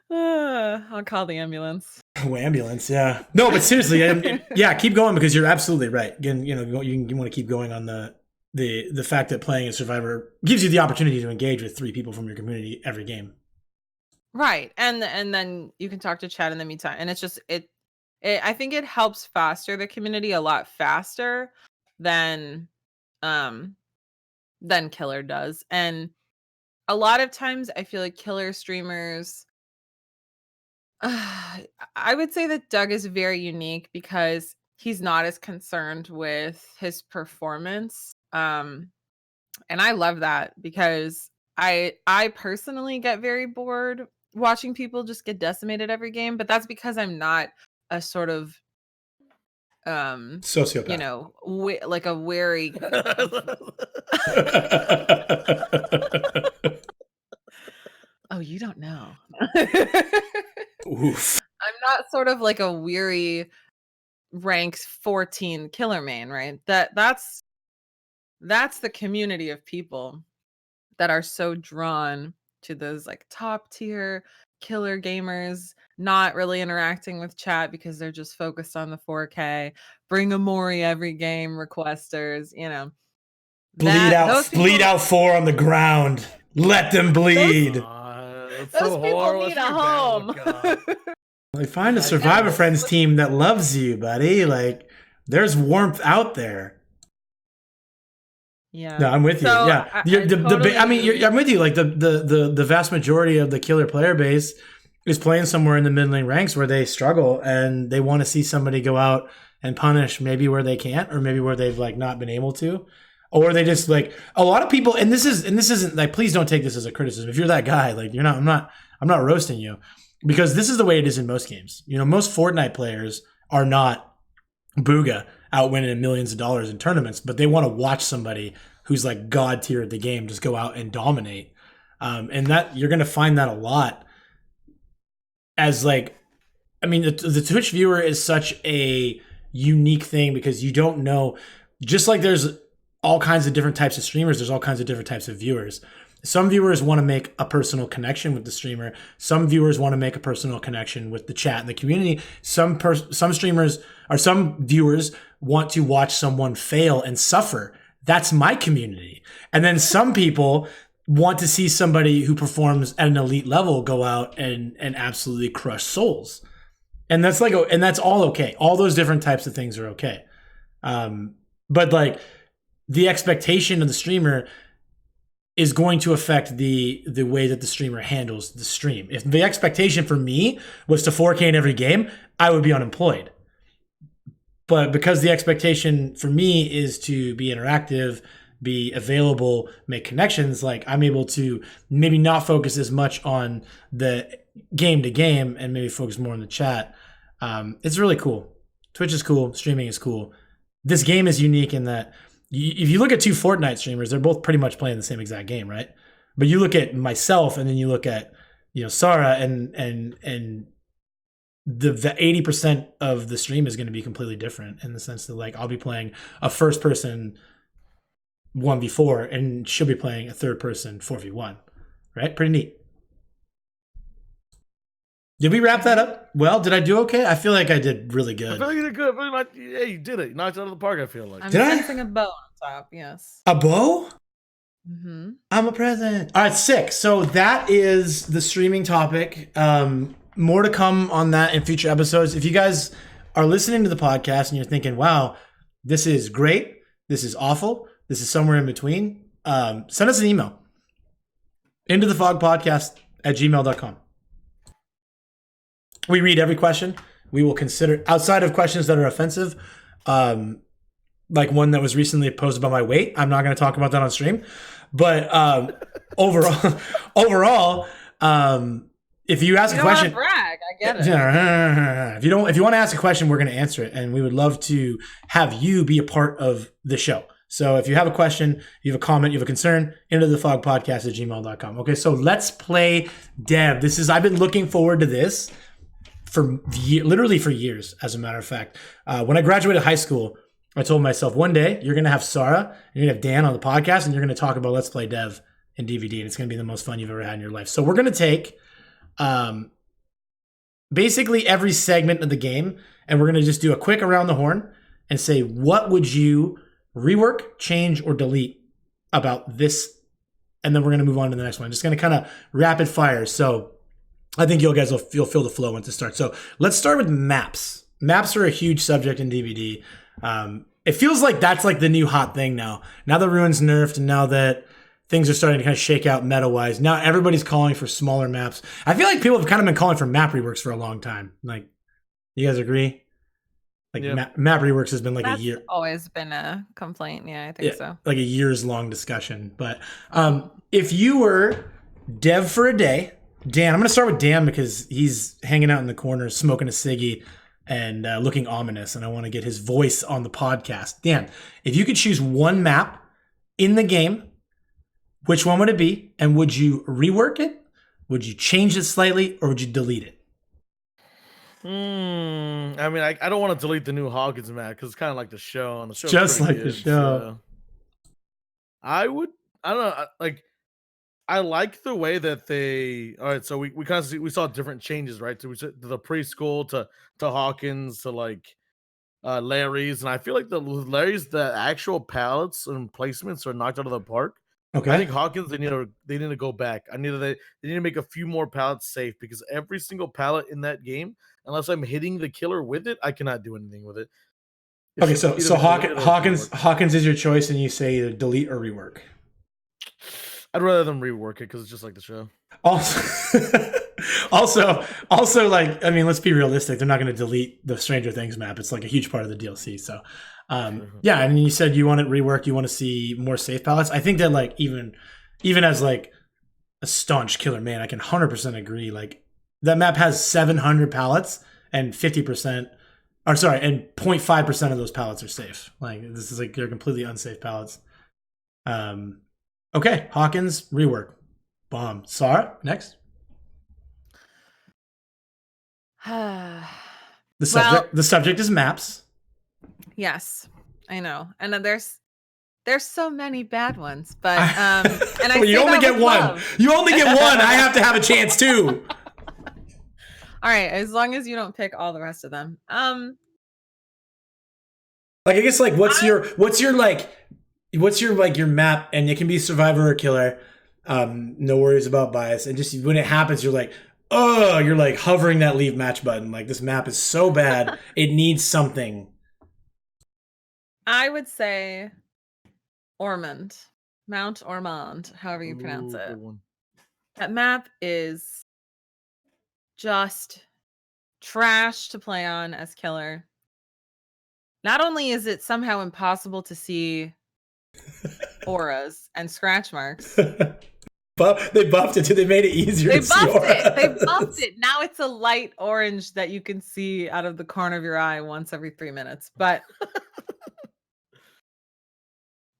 I'll call the ambulance. Oh, ambulance, yeah. No, but seriously, yeah, keep going, because you're absolutely right. Again, you want to keep going on the fact that playing a Survivor gives you the opportunity to engage with 3 people from your community every game. Right, and then you can talk to chat in the meantime, and it's just I think it helps foster the community a lot faster than killer does. And a lot of times I feel like killer streamers, I would say that Doug is very unique because he's not as concerned with his performance. And I love that, because I personally get very bored watching people just get decimated every game, but that's because I'm not a sort of sociopath, like a wary oh, you don't know. Oof. I'm not sort of like a weary rank 14 killer main, right? That's the community of people that are so drawn to those like top tier killer gamers, not really interacting with chat because they're just focused on the 4K, bring a Mori every game requesters, Bleed out 4 on the ground. Let them bleed. Those people need a home. Like, find a Survivor Friends team that loves you, buddy. Like, there's warmth out there. Yeah. No, I'm with you. So, Yeah. I'm with you. Like the vast majority of the killer player base is playing somewhere in the middling ranks where they struggle and they want to see somebody go out and punish maybe where they can't or maybe where they've like not been able to. Or they just like a lot of people, and this isn't like, please don't take this as a criticism. If you're that guy, like I'm not roasting you, because this is the way it is in most games. You know, most Fortnite players are not Booga out winning millions of dollars in tournaments, but they want to watch somebody who's like god tier at the game just go out and dominate. And that you're going to find that a lot as like, I mean, the Twitch viewer is such a unique thing because you don't know, just like there's all kinds of different types of streamers, there's all kinds of different types of viewers. Some viewers want to make a personal connection with the streamer. Some viewers want to make a personal connection with the chat and the community. Some streamers or some viewers want to watch someone fail and suffer. That's my community. And then some people want to see somebody who performs at an elite level go out and absolutely crush souls. And that's like, and that's all okay. All those different types of things are okay. But like the expectation of the streamer is going to affect the way that the streamer handles the stream. If the expectation for me was to 4K in every game, I would be unemployed. But because the expectation for me is to be interactive, be available, make connections, like I'm able to maybe not focus as much on the game to game and maybe focus more on the chat. It's really cool. Twitch is cool. Streaming is cool. This game is unique in that if you look at two Fortnite streamers, they're both pretty much playing the same exact game, right? But you look at myself and then you look at, you know, Sarah and the 80% of the stream is going to be completely different in the sense that like I'll be playing a first person 1v4 and she'll be playing a third person 4v1, right? Pretty neat. Did we wrap that up? Well, did I do okay? I feel like I did really good. I feel like you did good. I feel like, yeah, you did it. You knocked it out of the park, I feel like. I'm sensing a bow on top, yes. A bow? Mm-hmm. I'm a present. All right, sick. So that is the streaming topic. More to come on that in future episodes. If you guys are listening to the podcast and you're thinking, wow, this is great, this is awful, this is somewhere in between, send us an email. intothefogpodcast@gmail.com. We read every question. We will consider, outside of questions that are offensive, like one that was recently posed about my weight. I'm not going to talk about that on stream. But overall, if you ask a question, brag, I get it. If you want to ask a question, we're going to answer it, and we would love to have you be a part of the show. So if you have a question, you have a comment, you have a concern, intothefogpodcast@gmail.com. Okay, so let's play Dev. I've been looking forward to this literally for years, as a matter of fact. When I graduated high school, I told myself one day you're going to have Sarah, you're going to have Dan on the podcast, and you're going to talk about Let's Play Dev and DVD, and it's going to be the most fun you've ever had in your life. So we're going to take basically every segment of the game, and we're going to just do a quick around the horn and say, what would you rework, change, or delete about this? And then we're going to move on to the next one. Just going to kind of rapid fire. So I think you guys will feel the flow once it starts. So let's start with maps. Maps are a huge subject in DVD. It feels like that's like the new hot thing now. Now that Ruin's nerfed and now that things are starting to kind of shake out meta-wise, now everybody's calling for smaller maps. I feel like people have kind of been calling for map reworks for a long time. Like, you guys agree? Like, yeah. Map reworks has been like That's a year. Always been a complaint. Yeah, I think so. Like a years-long discussion. But if you were Dev for a day, Dan, I'm going to start with Dan because he's hanging out in the corner smoking a ciggy and looking ominous, and I want to get his voice on the podcast. Dan, if you could choose one map in the game, which one would it be? And would you rework it? Would you change it slightly, or would you delete it? I mean, I don't want to delete the new Hawkins map because it's kind of like the show. On the show, just like good, the show. So I don't know. I like the way that they. All right, so we kind of we saw different changes, right? So we said the preschool to Hawkins to like Larry's, and I feel like the Larry's, the actual pallets and placements are knocked out of the park. Okay. I think Hawkins, they need to go back. They need to make a few more pallets safe, because every single pallet in that game, unless I'm hitting the killer with it, I cannot do anything with it. Okay, so Hawkins is your choice, and you say either delete or rework. I'd rather them rework it because it's just like the show. Also, like, I mean, let's be realistic. They're not going to delete the Stranger Things map. It's like a huge part of the DLC. So, yeah. And you said you want it reworked. You want to see more safe pallets. I think that, like, even as like a staunch killer man, I can 100% agree. Like, that map has 700 pallets, and 50%. Or sorry, and 0.5% of those pallets are safe. Like, this is like they're completely unsafe pallets. Okay, Hawkins rework, bomb. Sarah, next. The subject is maps. Yes, I know, and then there's so many bad ones, but and I you only get one. You only get one. I have to have a chance too. All right, as long as you don't pick all the rest of them. Like, I guess, like, what's your map, and it can be survivor or killer. No worries about bias, and just when it happens, you're like, oh, you're like hovering that leave match button. Like, this map is so bad, it needs something. I would say Ormond, Mount Ormond, however you pronounce it. That map is just trash to play on as killer. Not only is it somehow impossible to see auras and scratch marks. They buffed it too. They made it easier to see auras. They buffed it. Now it's a light orange that you can see out of the corner of your eye once every 3 minutes. But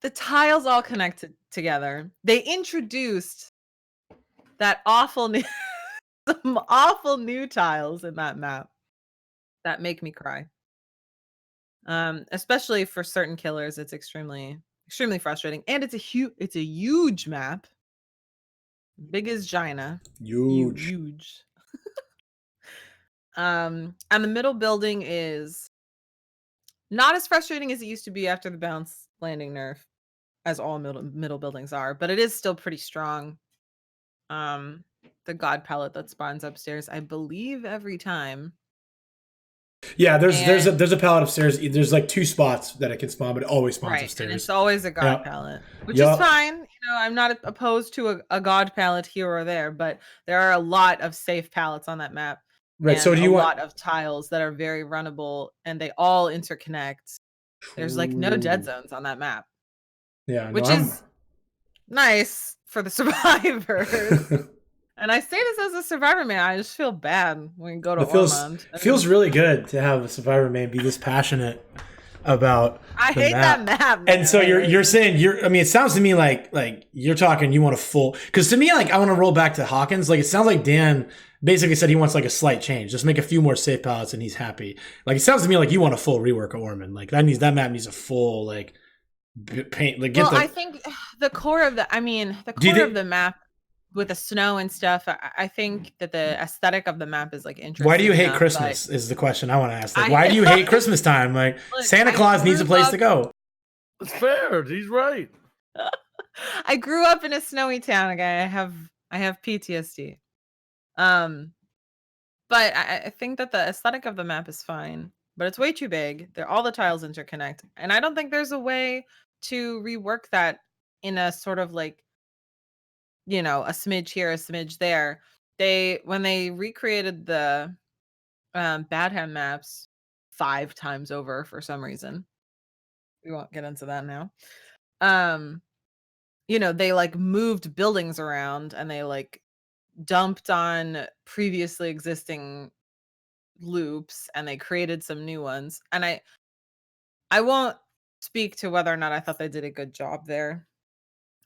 the tiles all connected together. They introduced that some awful new tiles in that map that make me cry. Especially for certain killers, it's extremely frustrating, and it's a huge map, big as Gina, huge. And the middle building is not as frustrating as it used to be after the bounce landing nerf, as all middle buildings are, but it is still pretty strong. The god palette that spawns upstairs, I believe, every time. Yeah, there's a pallet upstairs. There's like 2 spots that it can spawn, but it always spawns upstairs. And it's always a god palette, which is fine. You know, I'm not opposed to a god palette here or there, but there are a lot of safe palettes on that map. Right. So do you want a lot of tiles that are very runnable, and they all interconnect. There's like no dead zones on that map. Yeah, which is nice for the survivors. And I say this as a survivor man. I just feel bad when you go to Ormond. It feels really good to have a survivor man be this passionate about. I hate that map. Man. And so you're saying I mean, it sounds to me like you're talking. You want a full, because to me, like, I want to roll back to Hawkins. Like, it sounds like Dan basically said he wants like a slight change, just make a few more safe pallets and he's happy. Like, it sounds to me like you want a full rework of Ormond. Like, that map needs a full like paint. Like, I think the core of the map, with the snow and stuff, I think that the aesthetic of the map is like interesting. Why do you hate Christmas? Is the question I want to ask. Like, why do you hate Christmas time? Like, Santa Claus needs a place to go. It's fair. He's right. I grew up in a snowy town. Okay, I have PTSD. But I think that the aesthetic of the map is fine, but it's way too big. All the tiles interconnect, and I don't think there's a way to rework that in a sort of like, you know, a smidge here, a smidge there. When they recreated the Badham maps 5 times over for some reason. We won't get into that now. You know, they like moved buildings around, and they like dumped on previously existing loops, and they created some new ones. And I won't speak to whether or not I thought they did a good job there.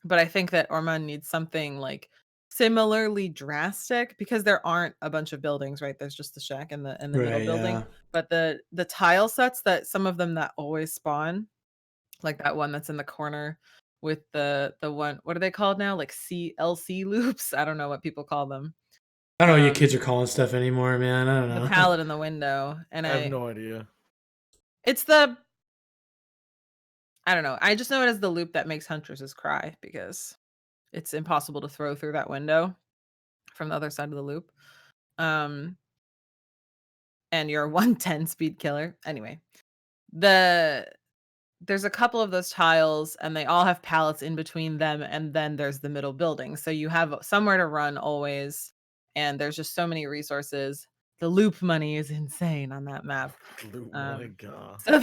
But I think that Ormond needs something like similarly drastic, because there aren't a bunch of buildings, right? There's just the shack and the middle building. Yeah. But the tile sets, that some of them that always spawn, like that one that's in the corner with the one, what are they called now? Like CLC loops? I don't know what people call them. I don't know what you kids are calling stuff anymore, man. I don't know. The palette in the window. And I have no idea. It's the, I don't know. I just know it as the loop that makes huntresses cry because it's impossible to throw through that window from the other side of the loop. And you're a 110 speed killer. Anyway, there's a couple of those tiles and they all have pallets in between them, and then there's the middle building. So you have somewhere to run always, and there's just so many resources. The loop money is insane on that map. My God. So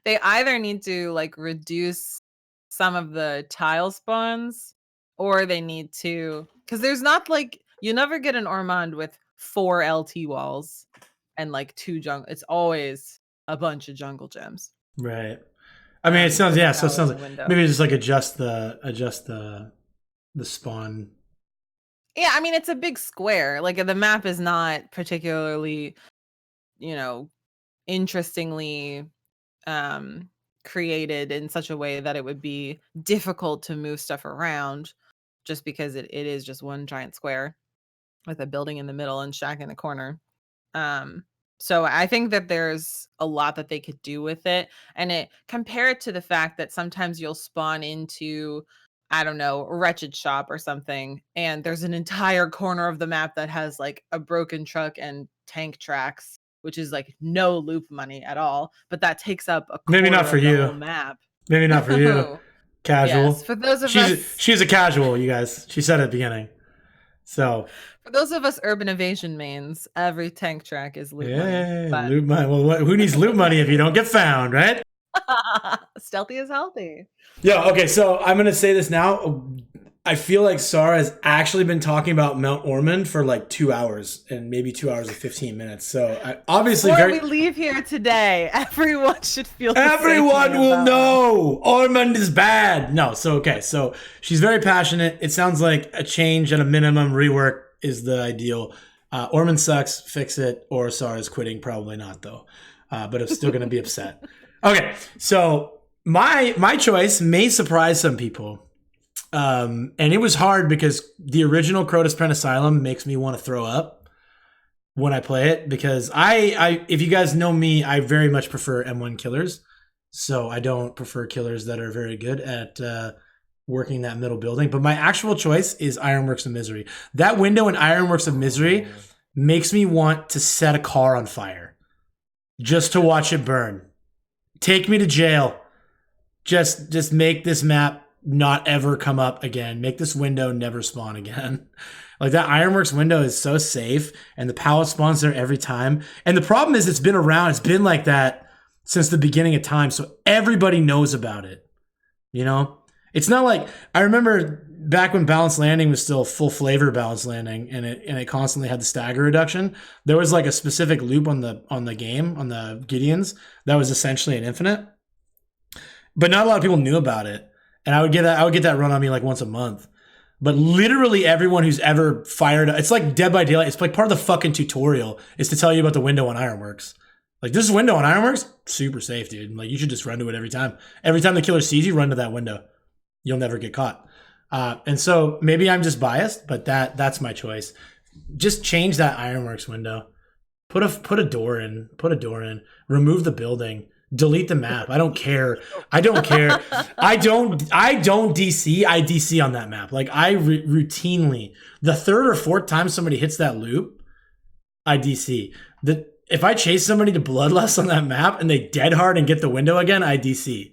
they either need to like reduce some of the tile spawns, or they need to, because there's not like, you never get an Ormond with 4 LT walls and like 2 jungle. It's always a bunch of jungle gems. Right. I mean, it sounds so it sounds like window. maybe just like adjust the spawn. Yeah, I mean, it's a big square. Like the map is not particularly, interestingly created in such a way that it would be difficult to move stuff around, just because it is just one giant square with a building in the middle and shack in the corner. So I think that there's a lot that they could do with it, and compare it to the fact that sometimes you'll spawn into, I don't know, Wretched Shop or something, and there's an entire corner of the map that has like a broken truck and tank tracks, which is like no loop money at all, but that takes up a Maybe not for quarter of the you. whole map. Maybe not for you. Casual. Yes, for those of us, she's a casual, you guys. She said at the beginning. So for those of us urban evasion mains, every tank track is loot money. But loot money. Well, who needs loot money if you don't get found, right? stealthy is healthy. Yeah. Okay. So I'm gonna say this now. I feel like Sarah has actually been talking about Mount Ormond for like 2 hours and maybe 2 hours and 15 minutes. So obviously, before we leave here today, everyone should feel. Everyone will know Ormond is bad. No. So okay. So she's very passionate. It sounds like a change at a minimum. Rework is the ideal. Ormond sucks. Fix it. Or Sarah's quitting. Probably not though. But I'm still gonna be upset. Okay. So my choice may surprise some people. And it was hard because the original Crotus Pen Asylum makes me want to throw up when I play it, because I if you guys know me, I very much prefer M1 killers. So I don't prefer killers that are very good at working that middle building. But my actual choice is Ironworks of Misery. That window in Ironworks of Misery makes me want to set a car on fire just to watch it burn. Take me to jail. Just make this map not ever come up again. Make this window never spawn again. Like that Ironworks window is so safe, and the pallet spawns there every time. And the problem is it's been around. It's been like that since the beginning of time. So everybody knows about it. You know, it's not like, I remember back when Balanced Landing was still full flavor Balanced Landing, and it constantly had the stagger reduction. There was like a specific loop on the game, on the Gideons, that was essentially an infinite. But not a lot of people knew about it. And I would get that run on me like once a month. But literally everyone who's ever fired, it's like Dead by Daylight. It's like part of the fucking tutorial is to tell you about the window on Ironworks. Like, this window on Ironworks, super safe, dude. Like, you should just run to it every time. Every time the killer sees you, run to that window. You'll never get caught. And so maybe I'm just biased, but that's my choice. Just change that Ironworks window. Put a door in. Remove the building. Delete the map. I don't care. I don't DC. I DC on that map. Like, I routinely, the third or fourth time somebody hits that loop, I DC. If I chase somebody to Bloodlust on that map and they dead hard and get the window again, I DC.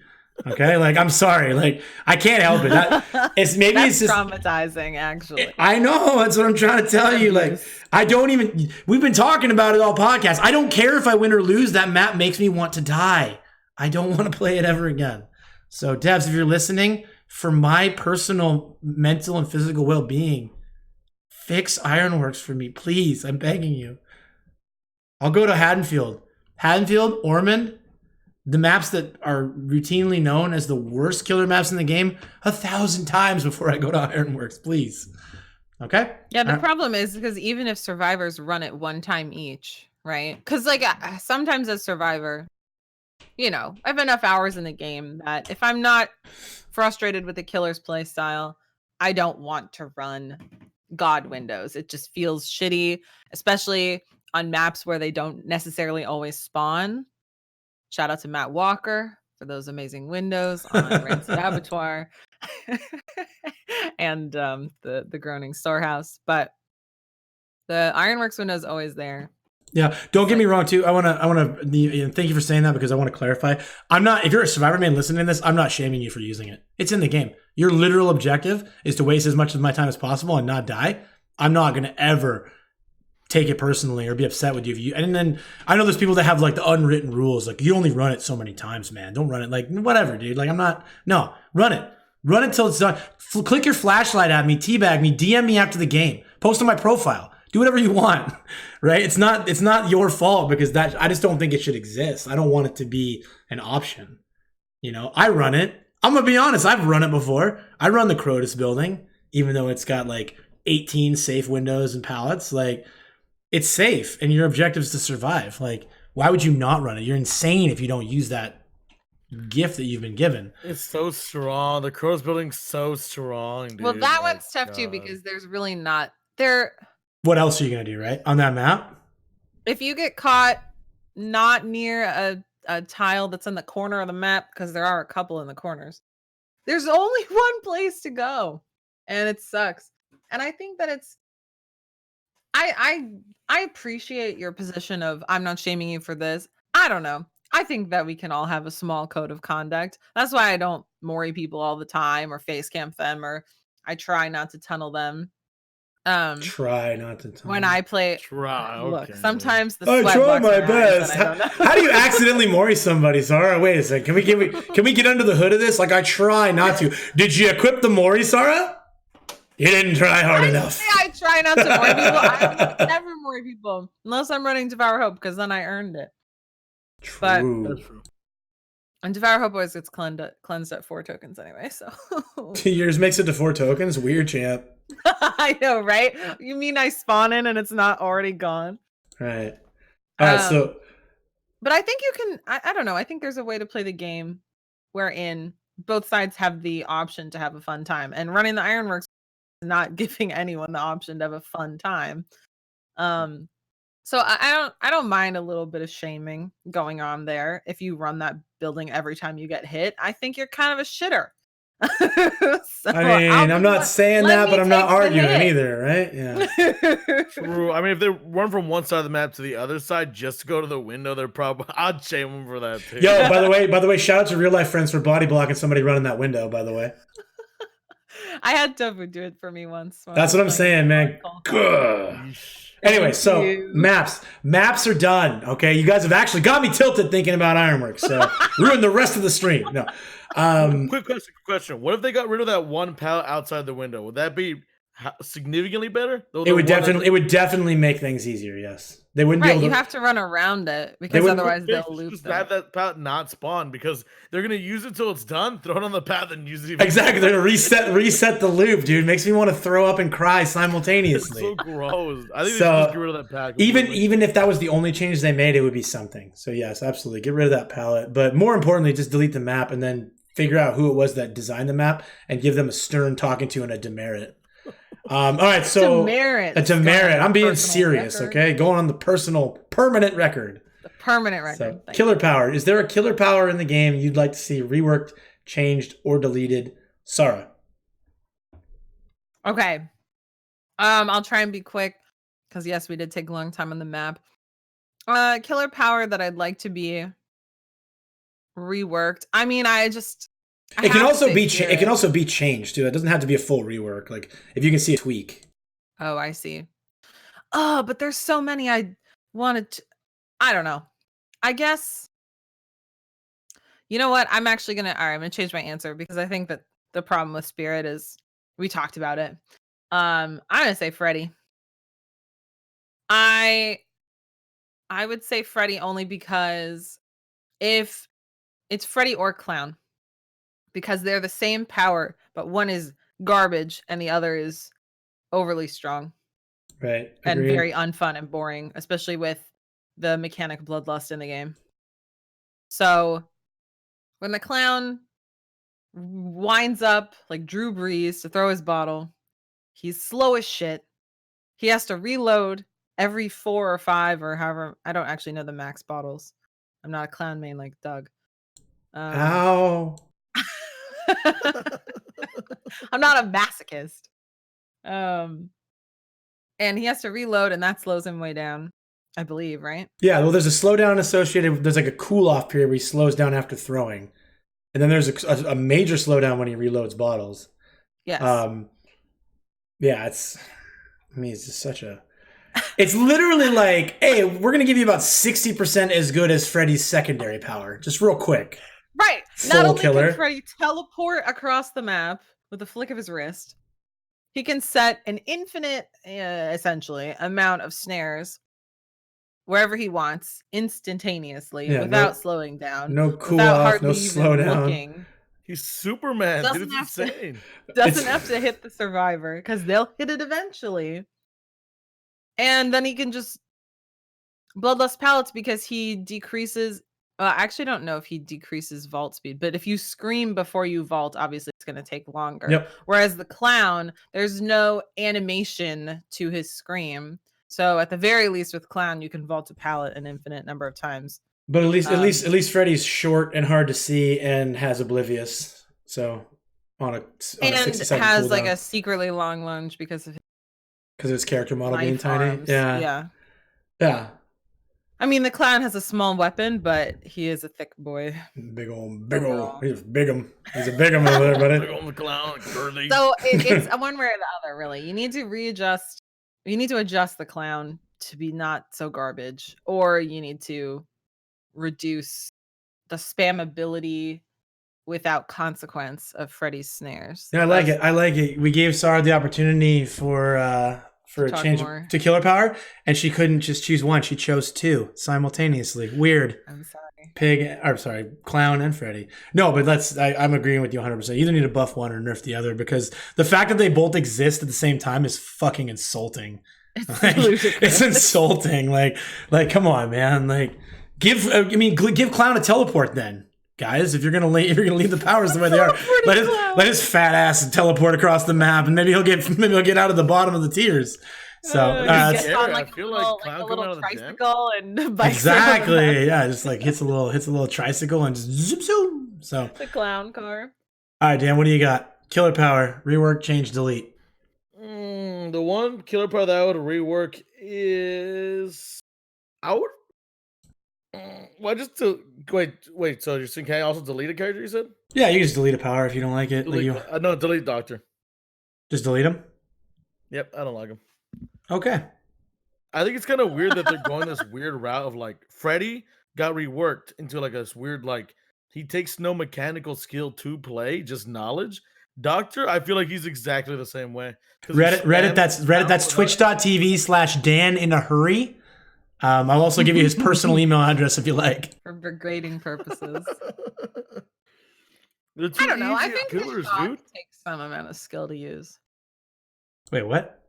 Okay, like, I'm sorry, like, I can't help it. It's just traumatizing, actually. I know, that's what I'm trying to tell you. Like, we've been talking about it all podcast. I don't care if I win or lose. That map makes me want to die. I don't want to play it ever again. So, Devs, if you're listening, for my personal mental and physical well-being, fix Ironworks for me, please. I'm begging you. I'll go to Haddonfield, Ormond. The maps that are routinely known as the worst killer maps in the game 1,000 times before I go to Ironworks, please. Okay? Yeah, the problem is because even if survivors run it one time each, right? Because like sometimes as survivor, I have enough hours in the game that if I'm not frustrated with the killer's play style, I don't want to run God windows. It just feels shitty, especially on maps where they don't necessarily always spawn. Shout out to Matt Walker for those amazing windows on Rancid Abattoir and the Groaning Storehouse. But the Ironworks window is always there. Yeah, don't get me wrong too. I want to thank you for saying that, because I want to clarify. I'm not, if you're a Survivor man listening to this, I'm not shaming you for using it. It's in the game. Your literal objective is to waste as much of my time as possible and not die. I'm not going to ever take it personally or be upset with you if you. And then I know there's people that have like the unwritten rules, like you only run it so many times, man. Don't run it, like whatever, dude. Like run it till it's done. Click your flashlight at me, teabag me, DM me after the game, post on my profile. Do whatever you want, right? It's not your fault, because I just don't think it should exist. I don't want it to be an option. I run it. I'm gonna be honest. I've run it before. I run the Crotus building, even though it's got like 18 safe windows and pallets. Like, it's safe, and your objective is to survive. Like, why would you not run it? You're insane if you don't use that gift that you've been given. It's so strong. The Crotus building's so strong, dude. Well, that one's tough too, because there's really not there. What else are you going to do, right? On that map? If you get caught not near a tile that's in the corner of the map, because there are a couple in the corners, there's only one place to go. And it sucks. And I think that it's... I appreciate your position of, I'm not shaming you for this. I don't know. I think that we can all have a small code of conduct. That's why I don't Mori people all the time or face camp them, or I try not to tunnel them. Try not to tunnel. When I play, try. Look, Okay. sometimes the I sweat try bucks my in my eyes best. and I don't know. How do you accidentally Mori somebody, Sarah? Wait a second. Can we get under the hood of this? Like, I try not to. Did you equip the Mori, Sarah? You didn't try hard enough. I try not to Mori people. I never Mori people unless I'm running Devour Hope, because then I earned it. True. But and Devour Hope always gets cleansed at 4 tokens anyway. So yours makes it to 4 tokens. Weird, champ. I know, right? You mean I spawn in and it's not already gone? Right. All right. So, but I think you can. I don't know. I think there's a way to play the game wherein both sides have the option to have a fun time, and running the Ironworks is not giving anyone the option to have a fun time. So I don't mind a little bit of shaming going on there. If you run that building every time you get hit, I think you're kind of a shitter. So I mean, I'm not saying that, but I'm not arguing either, right? Yeah. True. I mean, if they run from one side of the map to the other side just to go to the window, they're probably... I'd shame them for that too. Yo, by the way, shout out to real life friends for body blocking somebody running that window, by the way. I had Tofu do it for me once. That's what I'm saying, man. Good. Anyway, so maps are done. Okay, you guys have actually got me tilted thinking about Ironworks, so ruined the rest of the stream. No. Quick question. What if they got rid of that one pallet outside the window? Would that be significantly better? It would definitely make things easier. Yes, they wouldn't. Right, you have to run around it, because otherwise they'll loop. Just have that pallet not spawn, because they're gonna use it till it's done, throw it on the path, and use it. Even exactly, they're gonna reset the loop, dude. Makes me want to throw up and cry simultaneously. It's so gross. I think they should just get rid of that path. Even if that was the only change they made, it would be something. So yes, absolutely, get rid of that palette. But more importantly, just delete the map and then figure out who it was that designed the map and give them a stern talking to and a demerit. All right, so a demerit. I'm being serious, record. Okay? Going on the permanent record. The permanent record. So, killer power. Is there a killer power in the game you'd like to see reworked, changed, or deleted? Sarah. Okay. I'll try and be quick, because yes, we did take a long time on the map. Killer power that I'd like to be reworked. I mean, it can also be changed too. It doesn't have to be a full rework. Like, if you can see a tweak. Oh, I see. Oh, but there's so many I wanted to... I don't know. I guess, you know what? I'm gonna change my answer, because I think that the problem with Spirit is we talked about it. I'm gonna say Freddy. I would say Freddy only because if it's Freddy or Clown, because they're the same power, but one is garbage and the other is overly strong. Right. And very unfun and boring, especially with the mechanic Bloodlust in the game. So when the Clown winds up like Drew Brees to throw his bottle, he's slow as shit. He has to reload every 4 or 5 or however. I don't actually know the max bottles. I'm not a clown main like Doug. Ow. I'm not a masochist. And he has to reload, and that slows him way down, I believe, right? Yeah, well, there's a slowdown associated. There's like a cool off period where he slows down after throwing, and then there's a major slowdown when he reloads bottles. Yes. Yeah, it's just such a. It's literally like, hey, we're gonna give you about 60% as good as Freddy's secondary power, just real quick. Right. Full Not only killer. can Freddy teleport across the map with a flick of his wrist, he can set an infinite, essentially, amount of snares wherever he wants, instantaneously, without slowing down. No cool without off, hardly no even slowdown. looking. He's Superman. Dude, it's insane. Doesn't have to hit the survivor, because they'll hit it eventually. And then he can just bloodlust pallets because he decreases. I actually don't know if he decreases vault speed, but if you scream before you vault, obviously it's going to take longer. Yep. Whereas the clown, there's no animation to his scream. So at the very least with clown, you can vault a pallet an infinite number of times. But at least Freddy's short and hard to see and has oblivious. So on a 60-second has cooldown. like a secretly long lunge because of his character model being knife tiny. arms. Yeah. I mean, the clown has a small weapon, but he is a thick boy. Big old. He's a big'em over there, buddy. Big old clown, curly. So it's a one way or the other, really. You need to readjust. You need to adjust the clown to be not so garbage, or you need to reduce the spammability without consequence of Freddy's snares. Yeah, I like it. We gave Sarah the opportunity for a change to killer power, and she couldn't just choose one. She chose two simultaneously. Weird. I'm sorry. Clown and Freddy. No, but I'm agreeing with you 100%. You either need to buff one or nerf the other, because the fact that they both exist at the same time is fucking insulting. It's insulting. Like, come on, man. Like, give Clown a teleport then. Guys, if you're gonna leave the powers the way they are, let his fat ass teleport across the map, and maybe he'll get out of the bottom of the tiers. So I feel like a little tricycle and bikes exactly, yeah, just like hits a little tricycle and just zoom zoom. So the clown car. All right, Dan, what do you got? Killer power, rework, change, delete. The one killer power that I would rework is wait. So you're saying can I also delete a character? You said? Yeah, you can just delete a power if you don't like it. No, delete Doctor. Just delete him. Yep, I don't like him. Okay. I think it's kind of weird that they're going this weird route of like Freddy got reworked into like this weird he takes no mechanical skill to play, just knowledge. Doctor, I feel like he's exactly the same way. Reddit. That's twitch.tv/DanInaHurry. I'll also give you his personal email address if you like. For grading purposes. I don't know. I think the shock takes some amount of skill to use. Wait, what?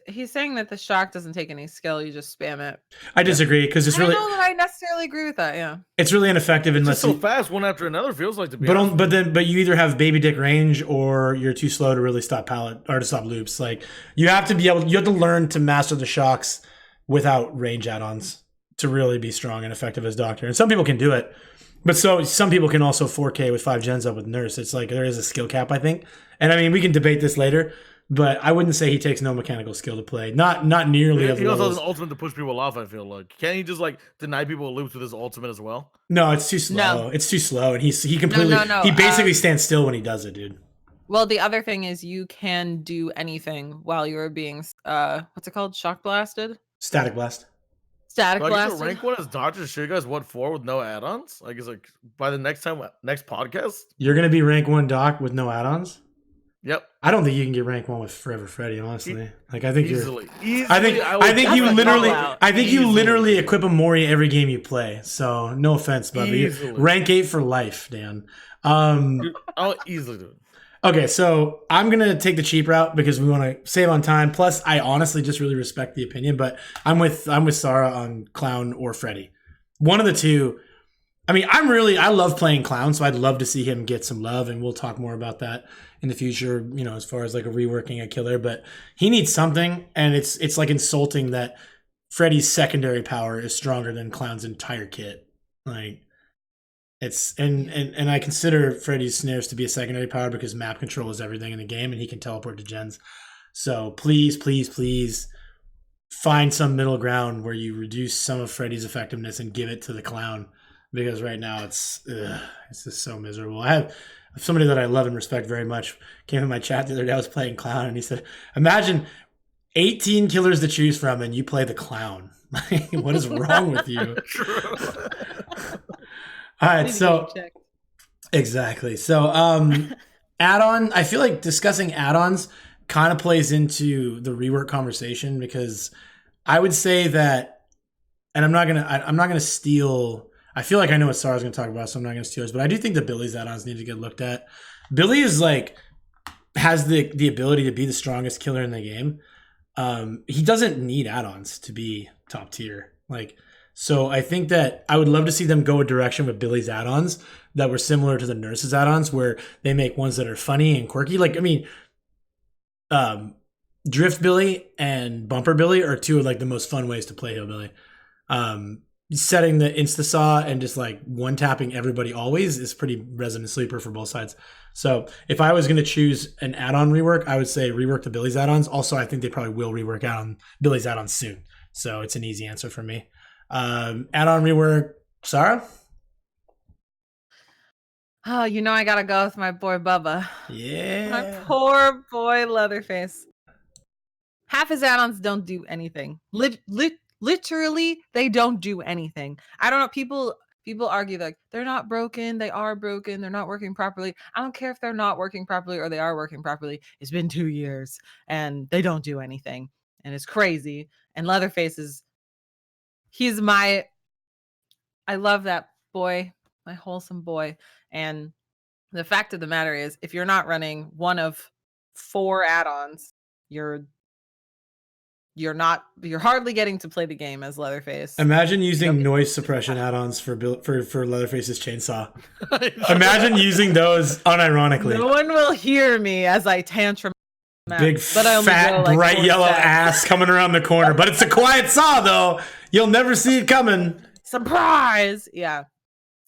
He's saying that the shock doesn't take any skill. You just spam it. I disagree because it's really. I don't know that I necessarily agree with that. Yeah, it's really ineffective unless it's so fast one after another feels like to be. But you either have baby dick range or you're too slow to really stop pallet or to stop loops. Like you have to learn to master the shocks without range add-ons to really be strong and effective as Doctor. And some people can do it, but some people can also 4K with 5 gens up with Nurse. It's like there is a skill cap, I think. And I mean, we can debate this later. But I wouldn't say he takes no mechanical skill to play. Not nearly. He also has an ultimate to push people off. I feel like can't he just deny people loops with his ultimate as well? No, it's too slow. It's too slow, and he completely he basically stands still when he does it, dude. Well, the other thing is you can do anything while you're being what's it called? Shock blasted? Static blast. Static blast. Rank one as Doctor show you guys what for with no add-ons? Like it's like by the next podcast, you're gonna be rank 1 Doc with no add-ons. Yep. I don't think you can get rank 1 with Forever Freddy, honestly. I think easily. I think you literally equip a Mori every game you play. So no offense, but rank 8 for life, Dan. I'll easily do it. Okay, so I'm gonna take the cheap route because we want to save on time. Plus, I honestly just really respect the opinion, but I'm with Sarah on Clown or Freddy. One of the two. I mean, I love playing Clown, so I'd love to see him get some love, and we'll talk more about that in the future, as far as like a reworking a killer, but he needs something, and it's like insulting that Freddy's secondary power is stronger than Clown's entire kit. Like it's and I consider Freddy's snares to be a secondary power because map control is everything in the game and he can teleport to gens. So please, please, please find some middle ground where you reduce some of Freddy's effectiveness and give it to the Clown, because right now it's just so miserable. I have somebody that I love and respect very much came in my chat the other day. I was playing Clown and he said, imagine 18 killers to choose from and you play the Clown. Like, what is wrong with you? All right, so exactly. So add-on, I feel like discussing add-ons kind of plays into the rework conversation, because I would say that, and I'm not gonna steal. I feel like I know what Sarah's gonna talk about, so I'm not gonna steal hers. But I do think that Billy's add-ons need to get looked at. Billy is like has the ability to be the strongest killer in the game. He doesn't need add-ons to be top tier. Like, so I think that I would love to see them go a direction with Billy's add-ons that were similar to the Nurse's add-ons, where they make ones that are funny and quirky. Like, I mean, Drift Billy and Bumper Billy are two of like the most fun ways to play Hillbilly. Setting the insta saw and just like one tapping everybody always is pretty resonant sleeper for both sides. So if I was going to choose an add-on rework, I would say rework the Billy's add-ons. Also, I think they probably will rework on Billy's add-ons soon. So it's an easy answer for me. Add-on rework, Sarah? Oh, I gotta go with my boy Bubba. Yeah. My poor boy Leatherface. Half his add-ons don't do anything. Literally, they don't do anything. I don't know. People argue like they're not broken. They are broken. They're not working properly. I don't care if they're not working properly or they are working properly. It's been 2 years and they don't do anything. And it's crazy. And Leatherface I love that boy, my wholesome boy. And the fact of the matter is, if you're not running one of 4 add-ons, you're hardly getting to play the game as Leatherface. Imagine using noise suppression add-ons for Leatherface's chainsaw. Imagine using those unironically. No one will hear me as I tantrum. Big fat bright yellow ass coming around the corner, but it's a quiet saw though. You'll never see it coming. Surprise! Yeah.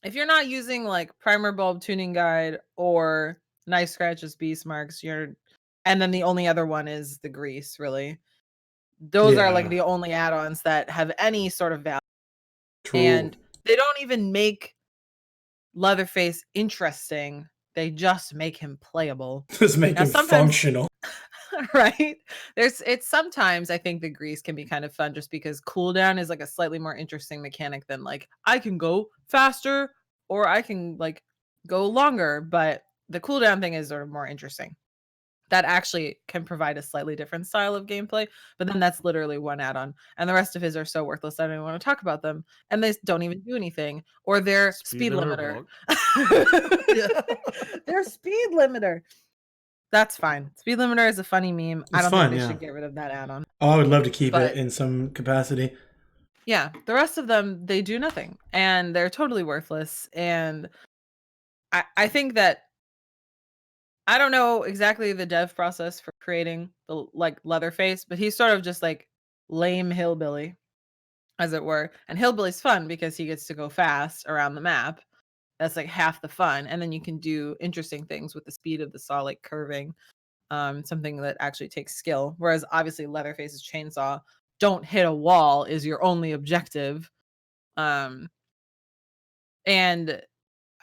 If you're not using like Primer Bulb Tuning Guide or Nice Scratches Beast Marks, and then the only other one is the Grease, really. Those are like the only add-ons that have any sort of value. True. And they don't even make Leatherface interesting. They just make him playable. Just make him functional. Right? It's sometimes I think the Grease can be kind of fun just because cooldown is like a slightly more interesting mechanic than like I can go faster or I can like go longer, but the cooldown thing is sort of more interesting. That actually can provide a slightly different style of gameplay, but then that's literally one add-on, and the rest of his are so worthless I don't even want to talk about them, and they don't even do anything, or their speed limiter. Their speed limiter. That's fine. Speed limiter is a funny meme. I don't think they should get rid of that add-on. Oh, I would love to keep it in some capacity. Yeah, the rest of them, they do nothing, and they're totally worthless, and I think that I don't know exactly the dev process for creating the like Leatherface, but he's sort of just like lame hillbilly, as it were. And hillbilly's fun because he gets to go fast around the map. That's like half the fun. And then you can do interesting things with the speed of the saw, like curving, something that actually takes skill. Whereas obviously Leatherface's chainsaw, don't hit a wall is your only objective. And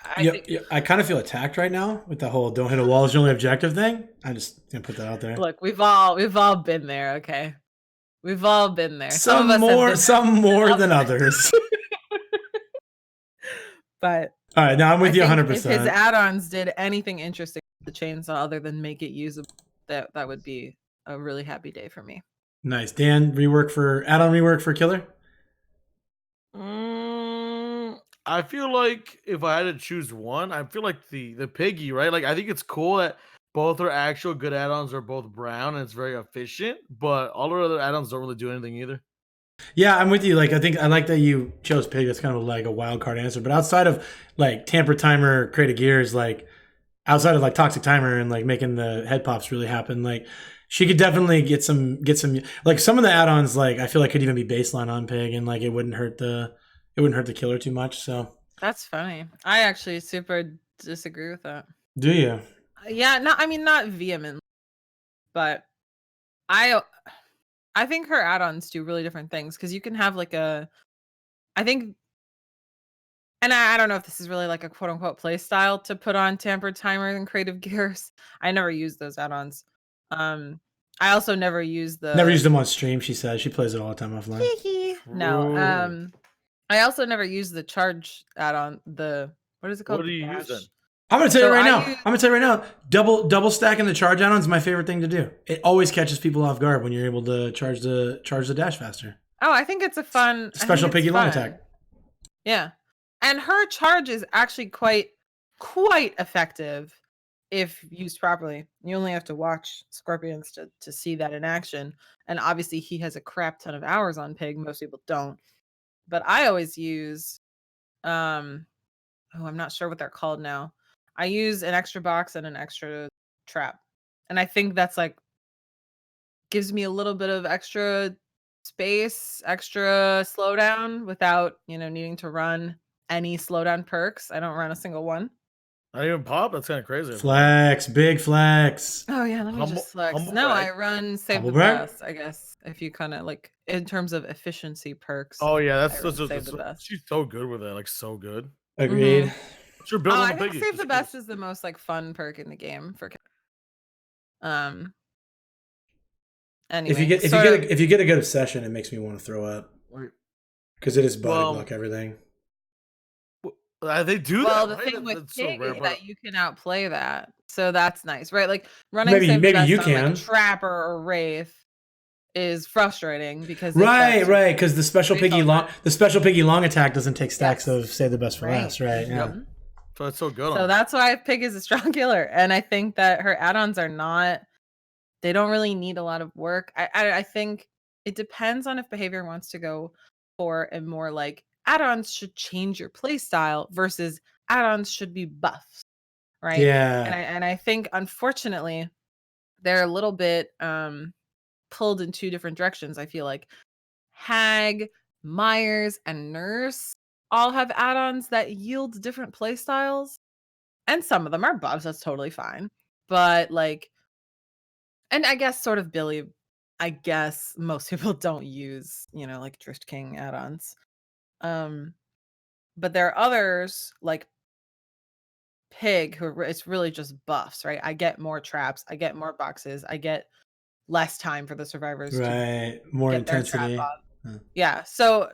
I kind of feel attacked right now with the whole "don't hit a wall is your only objective" thing. I just gonna put that out there. Look, we've all been there. Okay, we've all been there. Some more than others. But all right, now I'm with you 100%. If his add-ons did anything interesting with the chainsaw other than make it usable, that would be a really happy day for me. Nice, Dan. Add-on rework for Killer. I feel like if I had to choose one, I feel like the Piggy, right? Like I think it's cool that both are actual good add-ons are both brown and it's very efficient, but all the other add-ons don't really do anything either. Yeah, I'm with you. Like I like that you chose Pig. That's kind of like a wild card answer. But outside of like Tamper Timer, Crate of Gears, like outside of like Toxic Timer and like making the head pops really happen, like she could definitely get some like some of the add-ons. Like I feel like could even be baseline on Pig, and like it wouldn't hurt the killer too much. So That's funny. I actually super disagree with that. do you? Yeah, not vehemently, but I think her add-ons do really different things because you can have like I think, and I don't know if this is really like a quote unquote play style to put on Tampered Timer and Creative Gears. I never use those add-ons. I also never use Never used them on stream. She says she plays it all the time offline. No. I also never use the charge add-on. What is it called? What do you use then? I'm gonna tell you right now. Double stacking the charge add-on is my favorite thing to do. It always catches people off guard when you're able to charge the dash faster. Oh, I think it's a fun Special Piggy long attack. Yeah, and her charge is actually quite effective if used properly. You only have to watch Scorpions to see that in action. And obviously, he has a crap ton of hours on Pig. Most people don't. But I always use, I'm not sure what they're called now. I use an extra box and an extra trap. And I think that's like, gives me a little bit of extra space, extra slowdown without, needing to run any slowdown perks. I don't run a single one. Not even pop? That's kind of crazy. Flex, big flex. Oh yeah, let me just flex. No, I run save Humble the brag? best, I guess. If you kind of like in terms of efficiency perks. Oh yeah, I run save the best. she's so good with it, like so good. Agreed. Sure, building I think save the best is the most like fun perk in the game for. Anyway, if you get a good obsession, it makes me want to throw up because it is body block everything. They do well, that. the thing with so Pig rare, is that you can outplay that, so that's nice, right? Like running Maybe save the best you on, can. like, Trapper or Wraith is frustrating because right, because the special piggy long attack doesn't take stacks of save the best for last, right? Yeah. Yep. So it's so good. So that's why Pig is a strong killer, and I think that her add-ons are not. They don't really need a lot of work. I think it depends on if behavior wants to go for a more like add-ons should change your play style versus add-ons should be buffs, right? Yeah. And I think unfortunately they're a little bit pulled in two different directions. I feel like Hag, Myers, and Nurse all have add-ons that yield different play styles, and some of them are buffs. That's totally fine, but like. And I guess sort of Billy, I guess most people don't use, like Drift King add-ons. But there are others like Pig who it's really just buffs, right? I get more traps, I get more boxes, I get less time for the survivors to more get intensity. Yeah. So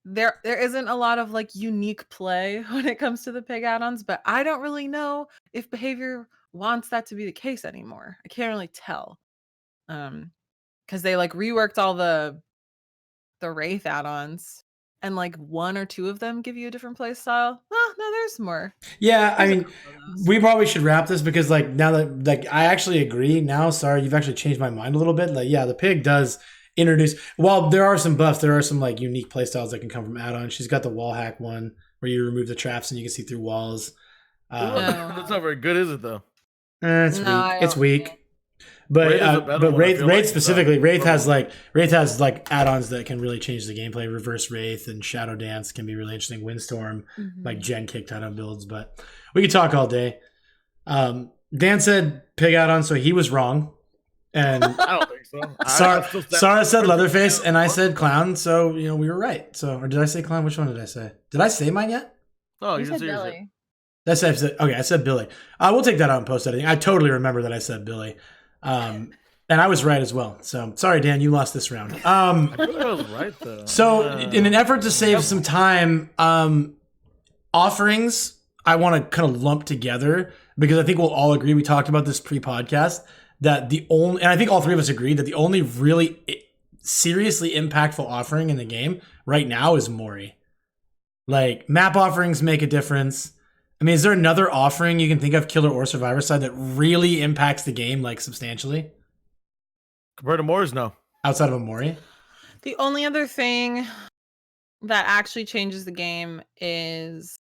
there isn't a lot of like unique play when it comes to the Pig add-ons, but I don't really know if behavior wants that to be the case anymore. I can't really tell. Because they like reworked all the Wraith add-ons, and like one or two of them give you a different play style. Well, no, there's more. Yeah, I mean, we probably should wrap this because like now that like I actually agree now. Sorry, you've actually changed my mind a little bit. Like, yeah, the Pig does introduce. While there are some buffs, there are some like unique play styles that can come from add-ons. She's got the wall hack one where you remove the traps and you can see through walls. That's not very good, is it though? It's weak. But Wraith specifically, Wraith has like add-ons that can really change the gameplay. Reverse Wraith and Shadow Dance can be really interesting. Windstorm, like gen kick type of builds. But we could talk all day. Dan said Pig add-on, so he was wrong. And I don't think so. Sarah said Leatherface, and I said Clown. So we were right. So, or did I say Clown? Which one did I say? Did I say mine yet? Oh, you said said Billy. I said Billy. We'll take that out and post editing. I totally remember that I said Billy. And I was right as well. So sorry, Dan, you lost this round. I feel like I was right though. So in an effort to save some time, offerings I want to kind of lump together because I think we'll all agree. We talked about this pre-podcast that and I think all three of us agreed that the only really seriously impactful offering in the game right now is Mori. Like map offerings make a difference. I mean, is there another offering you can think of, killer or survivor side, that really impacts the game like substantially? Compared to Mori's, no. Outside of a Mori? The only other thing that actually changes the game is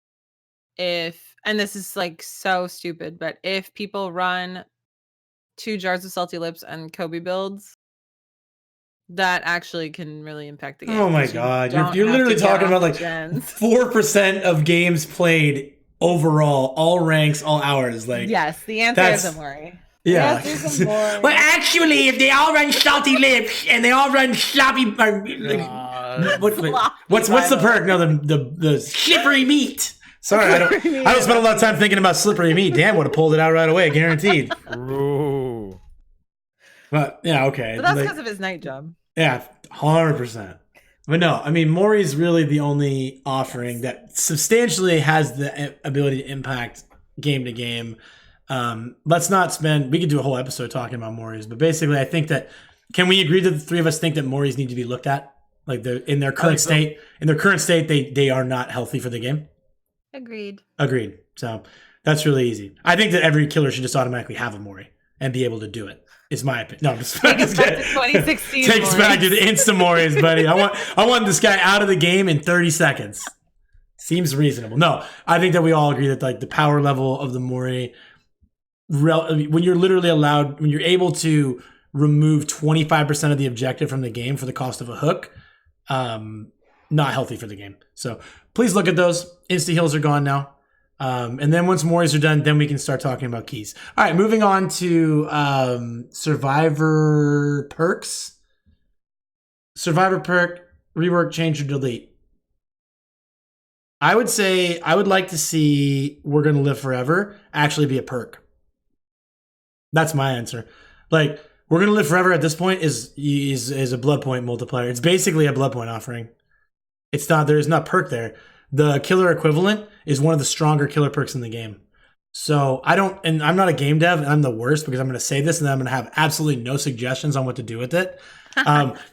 if, and this is like so stupid, but if people run 2 jars of salty lips and Kobe builds, that actually can really impact the game. Oh my 'cause you god, don't you're have literally to get talking off about the like gens. 4% of games played overall, all ranks, all hours. Like Yes, the answer is Amori. Yeah. The answer is Amori. Well, actually, if they all run salty lips and they all run sloppy, what's the perk? No, the slippery meat. Sorry, I don't spend a lot of time thinking about slippery meat. Dan would have pulled it out right away, guaranteed. Ooh. But yeah, okay. But that's because of his night job. Yeah, 100%. But no, I mean, Mori's really the only offering that substantially has the ability to impact game to game. Let's not spend. We could do a whole episode talking about Mori's, but basically, I think that can we agree that the three of us think that Mori's need to be looked at, like in their current state? In their current state, they are not healthy for the game. Agreed. So that's really easy. I think that every killer should just automatically have a Mori and be able to do it. Is my opinion. No, I'm just Take us back to 2016. Takes back to the Insta Moris, buddy. I want this guy out of the game in 30 seconds. Seems reasonable. No, I think that we all agree that like the power level of the Mori, when you're literally allowed, when you're able to remove 25% of the objective from the game for the cost of a hook, not healthy for the game. So please look at those. Insta heals are gone now. And then once Moris are done, then we can start talking about keys. All right, moving on to Survivor perks. Survivor perk, rework, change, or delete. I would say I would like to see We're Gonna Live Forever actually be a perk. That's my answer. Like, We're Gonna Live Forever at this point is a blood point multiplier. It's basically a blood point offering. It's not, there's not perk there. The killer equivalent is one of the stronger killer perks in the game. So and I'm not a game dev, and I'm the worst because I'm going to say this and then I'm going to have absolutely no suggestions on what to do with it.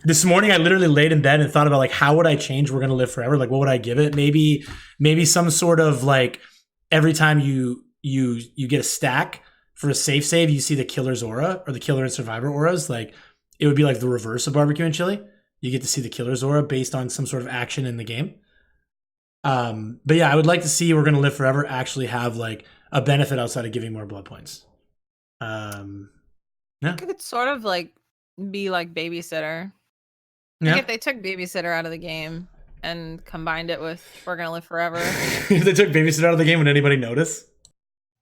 This morning I literally laid in bed and thought about like, how would I change We're Gonna Live Forever? Like, what would I give it? Maybe some sort of like, every time you get a stack for a safe save, you see the killer's aura or the killer and survivor auras. Like, it would be like the reverse of barbecue and chili. You get to see the killer's aura based on some sort of action in the game. But yeah, I would like to see We're Gonna Live Forever actually have like a benefit outside of giving more blood points. Yeah. It could sort of like be like babysitter. Yeah. Like if they took babysitter out of the game and combined it with We're Gonna Live Forever. If they took babysitter out of the game, would anybody notice?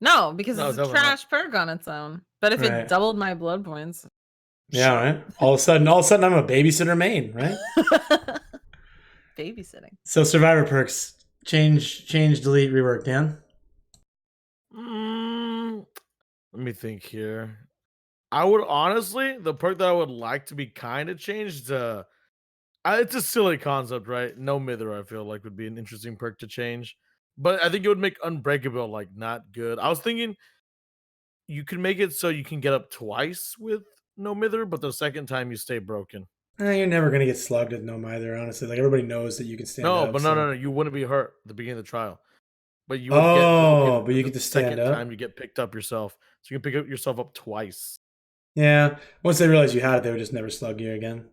No, because it's a trash perk on its own. But if it doubled my blood points. Yeah, right. All of a sudden I'm a babysitter main, right? Babysitting. So Survivor perks, change, delete, rework. Dan? Let me think here. I would honestly, the perk that I would like to be kind of changed, it's a silly concept, right? No Mither, I feel like would be an interesting perk to change. But I think it would make Unbreakable like not good. I was thinking you can make it so you can get up twice with No Mither, but the second time you stay broken. You're never gonna get slugged at no either, honestly. Like, everybody knows that you can stand up. No, you wouldn't be hurt at the beginning of the trial. But you would but you get to stand second up. Time you get picked up yourself. So you can pick yourself up twice. Yeah. Once they realize you had it, they would just never slug you again.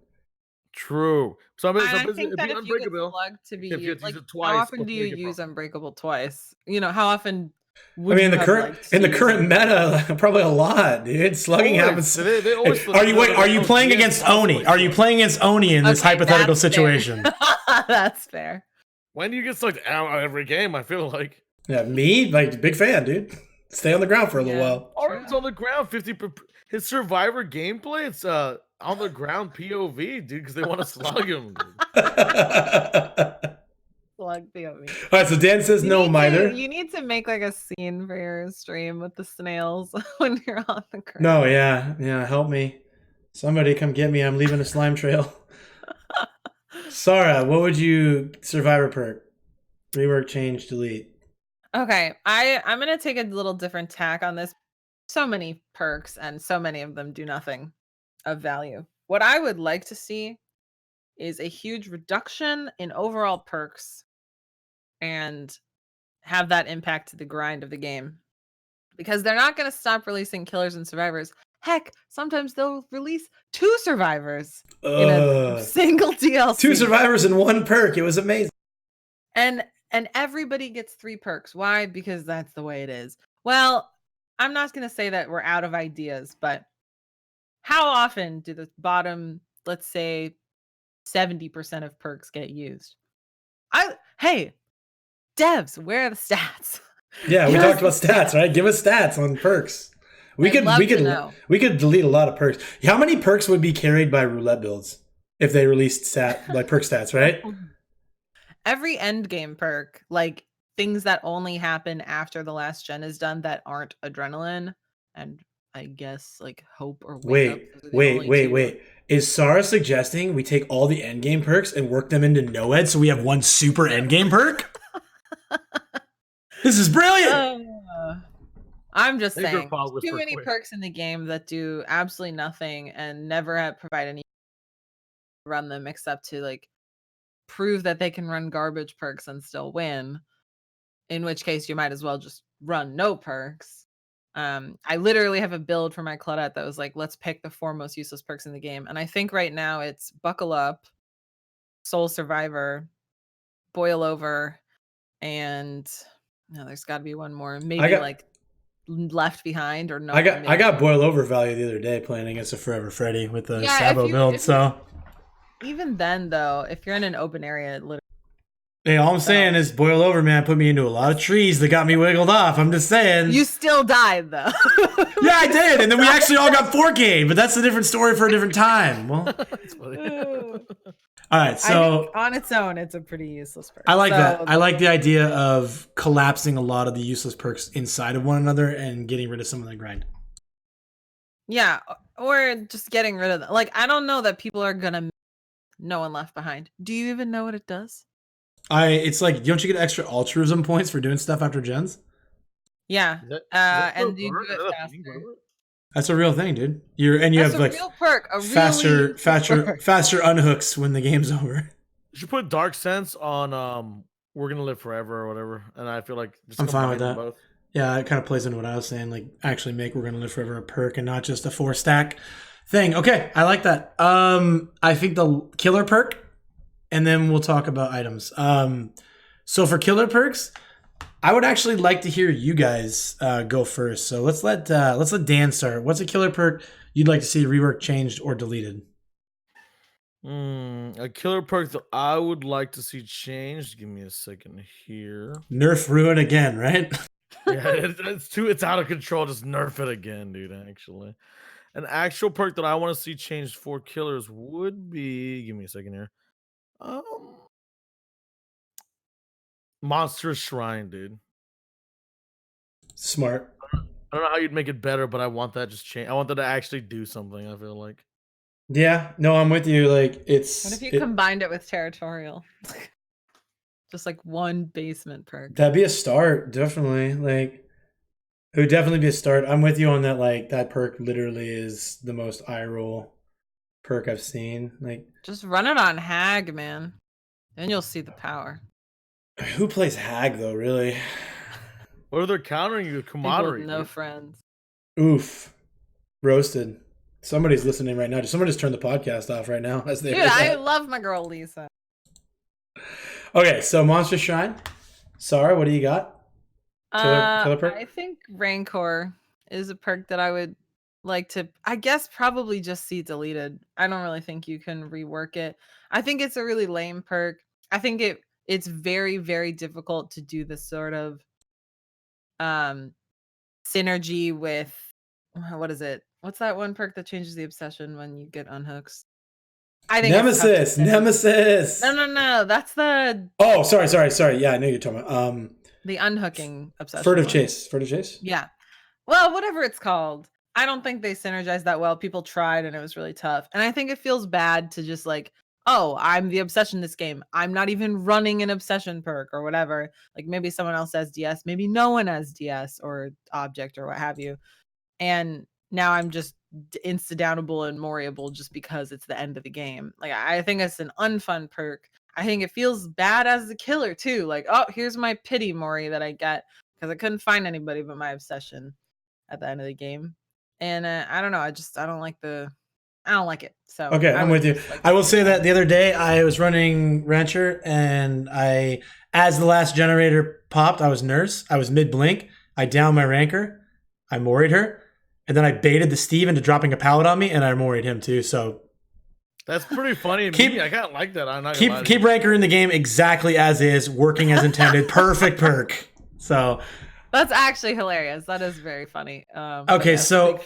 True. So I think that if you get slugged to be used, like, how often do you use Unbreakable twice? You know, how often would in the current meta, probably a lot, dude. Slugging happens. They always are you playing against Oni? Are you playing against Oni in this hypothetical situation? That's fair. When do you get slugged out every game? I feel like. Yeah, me, like, big fan, dude. Stay on the ground for a little while. Or it's on the ground. 50. His Survivor gameplay. It's on the ground POV, dude, because they want to slug him. Slug POV. All right, so Dan says no Mither. You need to make like a scene for your stream with the snails when you're on the ground. No, yeah, help me. Somebody come get me. I'm leaving a slime trail. Sarah, what would you Survivor perk? Rework, change, delete. Okay, I'm gonna take a little different tack on this. So many perks, and so many of them do nothing of value. What I would like to see is a huge reduction in overall perks and have that impact the grind of the game. Because they're not going to stop releasing killers and survivors. Heck, sometimes they'll release 2 survivors in a single DLC. 2 survivors and 1 perk. It was amazing. And everybody gets 3 perks. Why? Because that's the way it is. Well, I'm not going to say that we're out of ideas, but how often do the bottom, let's say, 70% of perks get used? Hey, devs, where are the stats? Yeah, we Give talked us about the stats, right? Give us stats on perks. I'd love to know. We could delete a lot of perks. How many perks would be carried by roulette builds if they released perk stats, right? Every end game perk, like things that only happen after the last gen is done that aren't adrenaline, and I guess like hope or wake up. Wait. Is Sarah suggesting we take all the endgame perks and work them into no-ed so we have one super endgame perk? This is brilliant! I'm just saying, too many perks in the game that do absolutely nothing and never provide any run them except to like prove that they can run garbage perks and still win. In which case, you might as well just run no perks. I literally have a build for my Claudette that was like, let's pick the 4 most useless perks in the game. And I think right now it's Buckle Up, Soul Survivor, Boil Over, and no, there's got to be one more. Maybe like Left Behind or no. I got Boil Over value the other day playing against a Forever Freddy with the Sabo build. So even then, though, if you're in an open area, literally. Hey, all I'm saying is Boil Over, man, put me into a lot of trees that got me wiggled off. I'm just saying. You still died, though. Yeah, I did. And then we actually all got 4K, but that's a different story for a different time. Well, that's funny. All right, so I think on its own, it's a pretty useless perk. I like that. I like the idea of collapsing a lot of the useless perks inside of one another and getting rid of some of the grind. Yeah, or just getting rid of them. Like, I don't know that people are going to No One Left Behind. Do you even know what it does? It's like, don't you get extra altruism points for doing stuff after gens? Yeah, and you do it faster. That's a real thing, dude. You have like real perk, faster unhooks when the game's over. You should put Dark Sense on We're Gonna Live Forever or whatever, and I feel like I'm fine with that. Both. Yeah, it kind of plays into what I was saying. Like, actually make We're Gonna Live Forever a perk and not just a 4-stack thing. Okay, I like that. I think the killer perk. And then we'll talk about items. So for killer perks, I would actually like to hear you guys go first. So let's let Dan start. What's a killer perk you'd like to see reworked, changed, or deleted? A killer perk that I would like to see changed. Give me a second here. Nerf ruin again, right? Yeah, it's out of control. Just nerf it again, dude. Actually, an actual perk that I want to see changed for killers would be. Give me a second here. Monstrous Shrine, dude. Smart. I don't know how you'd make it better, but I want that just change. I want that to actually do something. I feel like. Yeah, no, I'm with you. Like, what if you combined it with territorial? Just like one basement perk. That'd be a start, definitely. Like, it would definitely be a start. I'm with you on that. Like, that perk literally is the most eye roll perk I've seen. Like, just run it on Hag, man. Then you'll see the power. Who plays Hag though, really? What are they countering you with camaraderie? No friends. Oof. Roasted. Somebody's listening right now. Someone just turned the podcast off right now. Dude, I love my girl Lisa. Okay, so Monster Shrine. Sarah, what do you got? Killer perk? I think Rancor is a perk that I would like to, I guess, probably just see deleted. I don't really think you can rework it. I think it's a really lame perk. I think it's very, very difficult to do this sort of synergy with, what is it? What's that one perk that changes the obsession when you get unhooks? I think Nemesis. No. That's the. Oh, sorry. Yeah, I know you're talking about the unhooking obsession. Furtive chase. Yeah. Well, whatever it's called. I don't think they synergized that well. People tried and it was really tough. And I think it feels bad to just like, oh, I'm the obsession this game. I'm not even running an obsession perk or whatever. Like maybe someone else has DS, maybe no one has DS or object or what have you. And now I'm just insta-downable and moriable just because it's the end of the game. Like I think it's an unfun perk. I think it feels bad as a killer too. Like, oh, here's my pity Mori that I get because I couldn't find anybody but my obsession at the end of the game. And I don't know. I don't like it. So okay, I'm with you. I will say that the other day I was running Rancher and as the last generator popped, I was nurse. I was mid blink. I downed my ranker. I moried her. and then I baited the Steve into dropping a pallet on me, and I moried him too. So that's pretty funny. I kind of like that. I'm not keep Ranker in the game exactly as is, working as intended. Perfect perk. So that's actually hilarious. That is very funny. Okay, so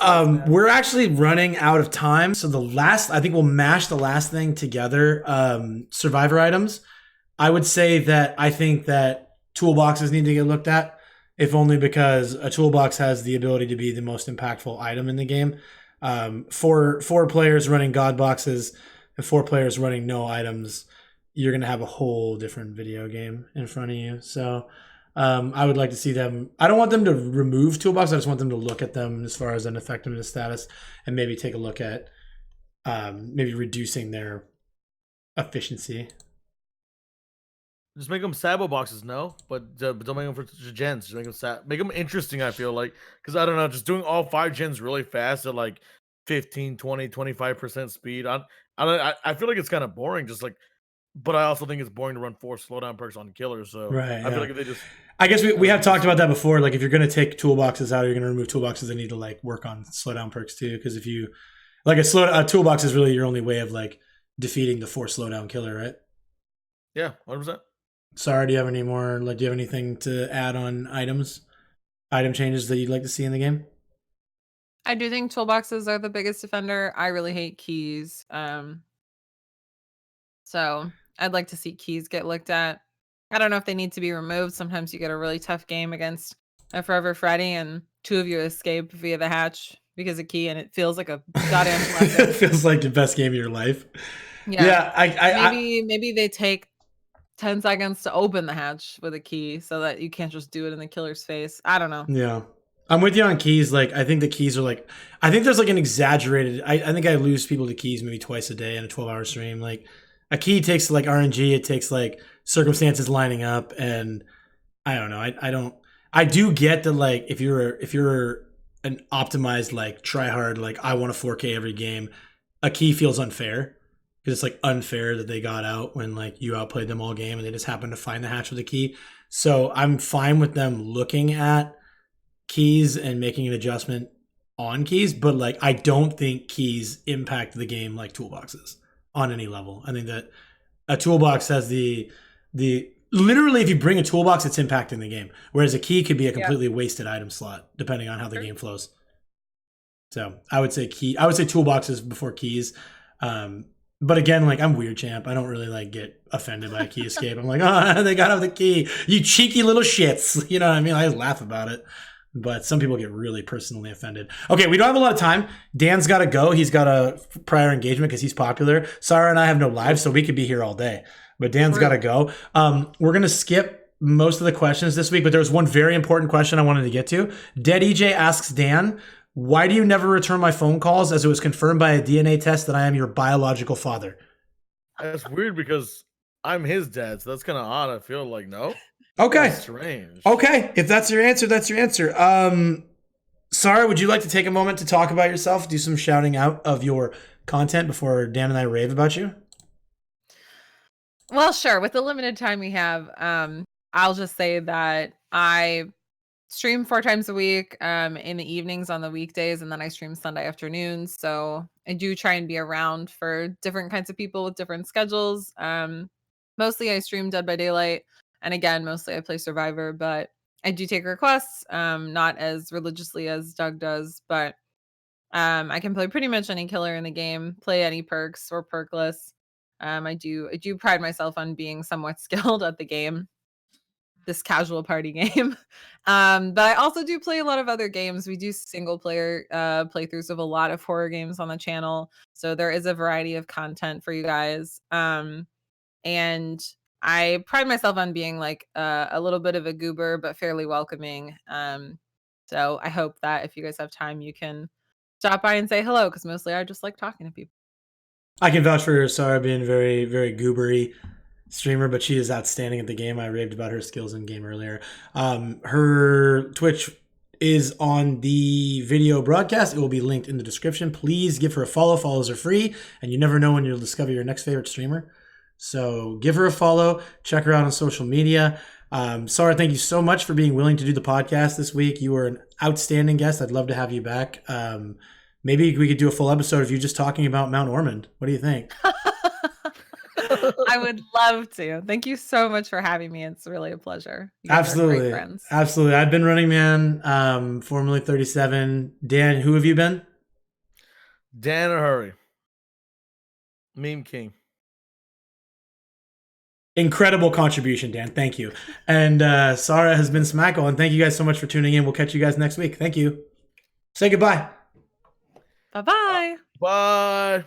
we're actually running out of time. So I think we'll mash the last thing together. Survivor items. I would say that I think that toolboxes need to get looked at, if only because a toolbox has the ability to be the most impactful item in the game. Four players running god boxes and 4 players running no items, you're going to have a whole different video game in front of you. So I would like to see them. I don't want them to remove toolbox. I just want them to look at them as far as an effectiveness status and maybe take a look at maybe reducing their efficiency. Just make them sabo boxes, no? But don't make them for gens. Just make them interesting, I feel like. Because, I don't know, just doing all 5 gens really fast at like 15, 20, 25% speed. I feel like it's kind of boring. But I also think it's boring to run 4 slowdown perks on killers. So right, I feel like if they just... I guess we have talked about that before. Like, if you're going to take toolboxes out, or you're going to remove toolboxes, they need to like work on slowdown perks too. Because if you... Like, a toolbox is really your only way of like defeating the 4 slowdown killer, right? Yeah, 100%. Sarah, do you have any more? Like, do you have anything to add on item changes that you'd like to see in the game? I do think toolboxes are the biggest offender. I really hate keys. So I'd like to see keys get looked at. I don't know if they need to be removed. Sometimes you get a really tough game against a Forever Freddy, and 2 of you escape via the hatch because of key, and it feels like a goddamn It feels like the best game of your life. Yeah, maybe they take 10 seconds to open the hatch with a key so that you can't just do it in the killer's face. I don't know. Yeah. I'm with you on keys. Like, I think the keys are like, I think there's like an exaggerated, I think I lose people to keys maybe twice a day in a 12-hour stream. Like, a key takes like RNG, it takes like circumstances lining up, and I don't know. I do get that, like, if you're an optimized, like, try hard, like, I want a 4K every game, a key feels unfair. Because it's like unfair that they got out when like you outplayed them all game and they just happened to find the hatch with a key. So I'm fine with them looking at keys and making an adjustment on keys, but like I don't think keys impact the game like toolboxes on any level. I think that a toolbox has the literally, if you bring a toolbox, it's impacting the game, whereas a key could be a completely wasted item slot depending on how the game flows. So I would say toolboxes before keys. But again, like, I'm weird champ. I don't really like get offended by a key escape. I'm like, oh, they got out the key, you cheeky little shits. You know what I mean? I just laugh about it. But some people get really personally offended. Okay, we don't have a lot of time. Dan's got to go. He's got a prior engagement because he's popular. Sarah and I have no lives, so we could be here all day. But Dan's got to go. We're going to skip most of the questions this week, but there's one very important question I wanted to get to. Dead EJ asks Dan, why do you never return my phone calls, as it was confirmed by a DNA test that I am your biological father? That's weird because I'm his dad, so that's kind of odd. I feel like, no. Okay. That's strange. Okay. If that's your answer, that's your answer. Sarah, would you like to take a moment to talk about yourself, do some shouting out of your content before Dan and I rave about you? Well, sure. With the limited time we have, I'll just say that I stream 4 times a week in the evenings on the weekdays, and then I stream Sunday afternoons. So I do try and be around for different kinds of people with different schedules. Mostly I stream Dead by Daylight, and again, mostly I play Survivor, but I do take requests, not as religiously as Doug does, but I can play pretty much any killer in the game, play any perks or perkless. I do pride myself on being somewhat skilled at the game, this casual party game. But I also do play a lot of other games. We do single player playthroughs of a lot of horror games on the channel. So there is a variety of content for you guys. And I pride myself on being like a little bit of a goober, but fairly welcoming. So I hope that if you guys have time, you can stop by and say hello, because mostly I just like talking to people. I can vouch for Sarah being very, very goobery streamer, but she is outstanding at the game. I raved about her skills in game earlier. Her Twitch is on the video broadcast. It will be linked in the description. Please give her a follow. Follows are free, and you never know when you'll discover your next favorite streamer. So give her a follow. Check her out on social media. Sarah, thank you so much for being willing to do the podcast this week. You were an outstanding guest. I'd love to have you back. Maybe we could do a full episode of you just talking about Mount Ormond. What do you think? I would love to. Thank you so much for having me. It's really a pleasure. You guys are great friends. Absolutely. I've been Running Man, formerly 37. Dan, who have you been? DanInaHurry. Meme King. Incredible contribution, Dan. Thank you. And Sarah has been Smakl, and thank you guys so much for tuning in. We'll catch you guys next week. Thank you. Say goodbye. Bye-bye. Bye.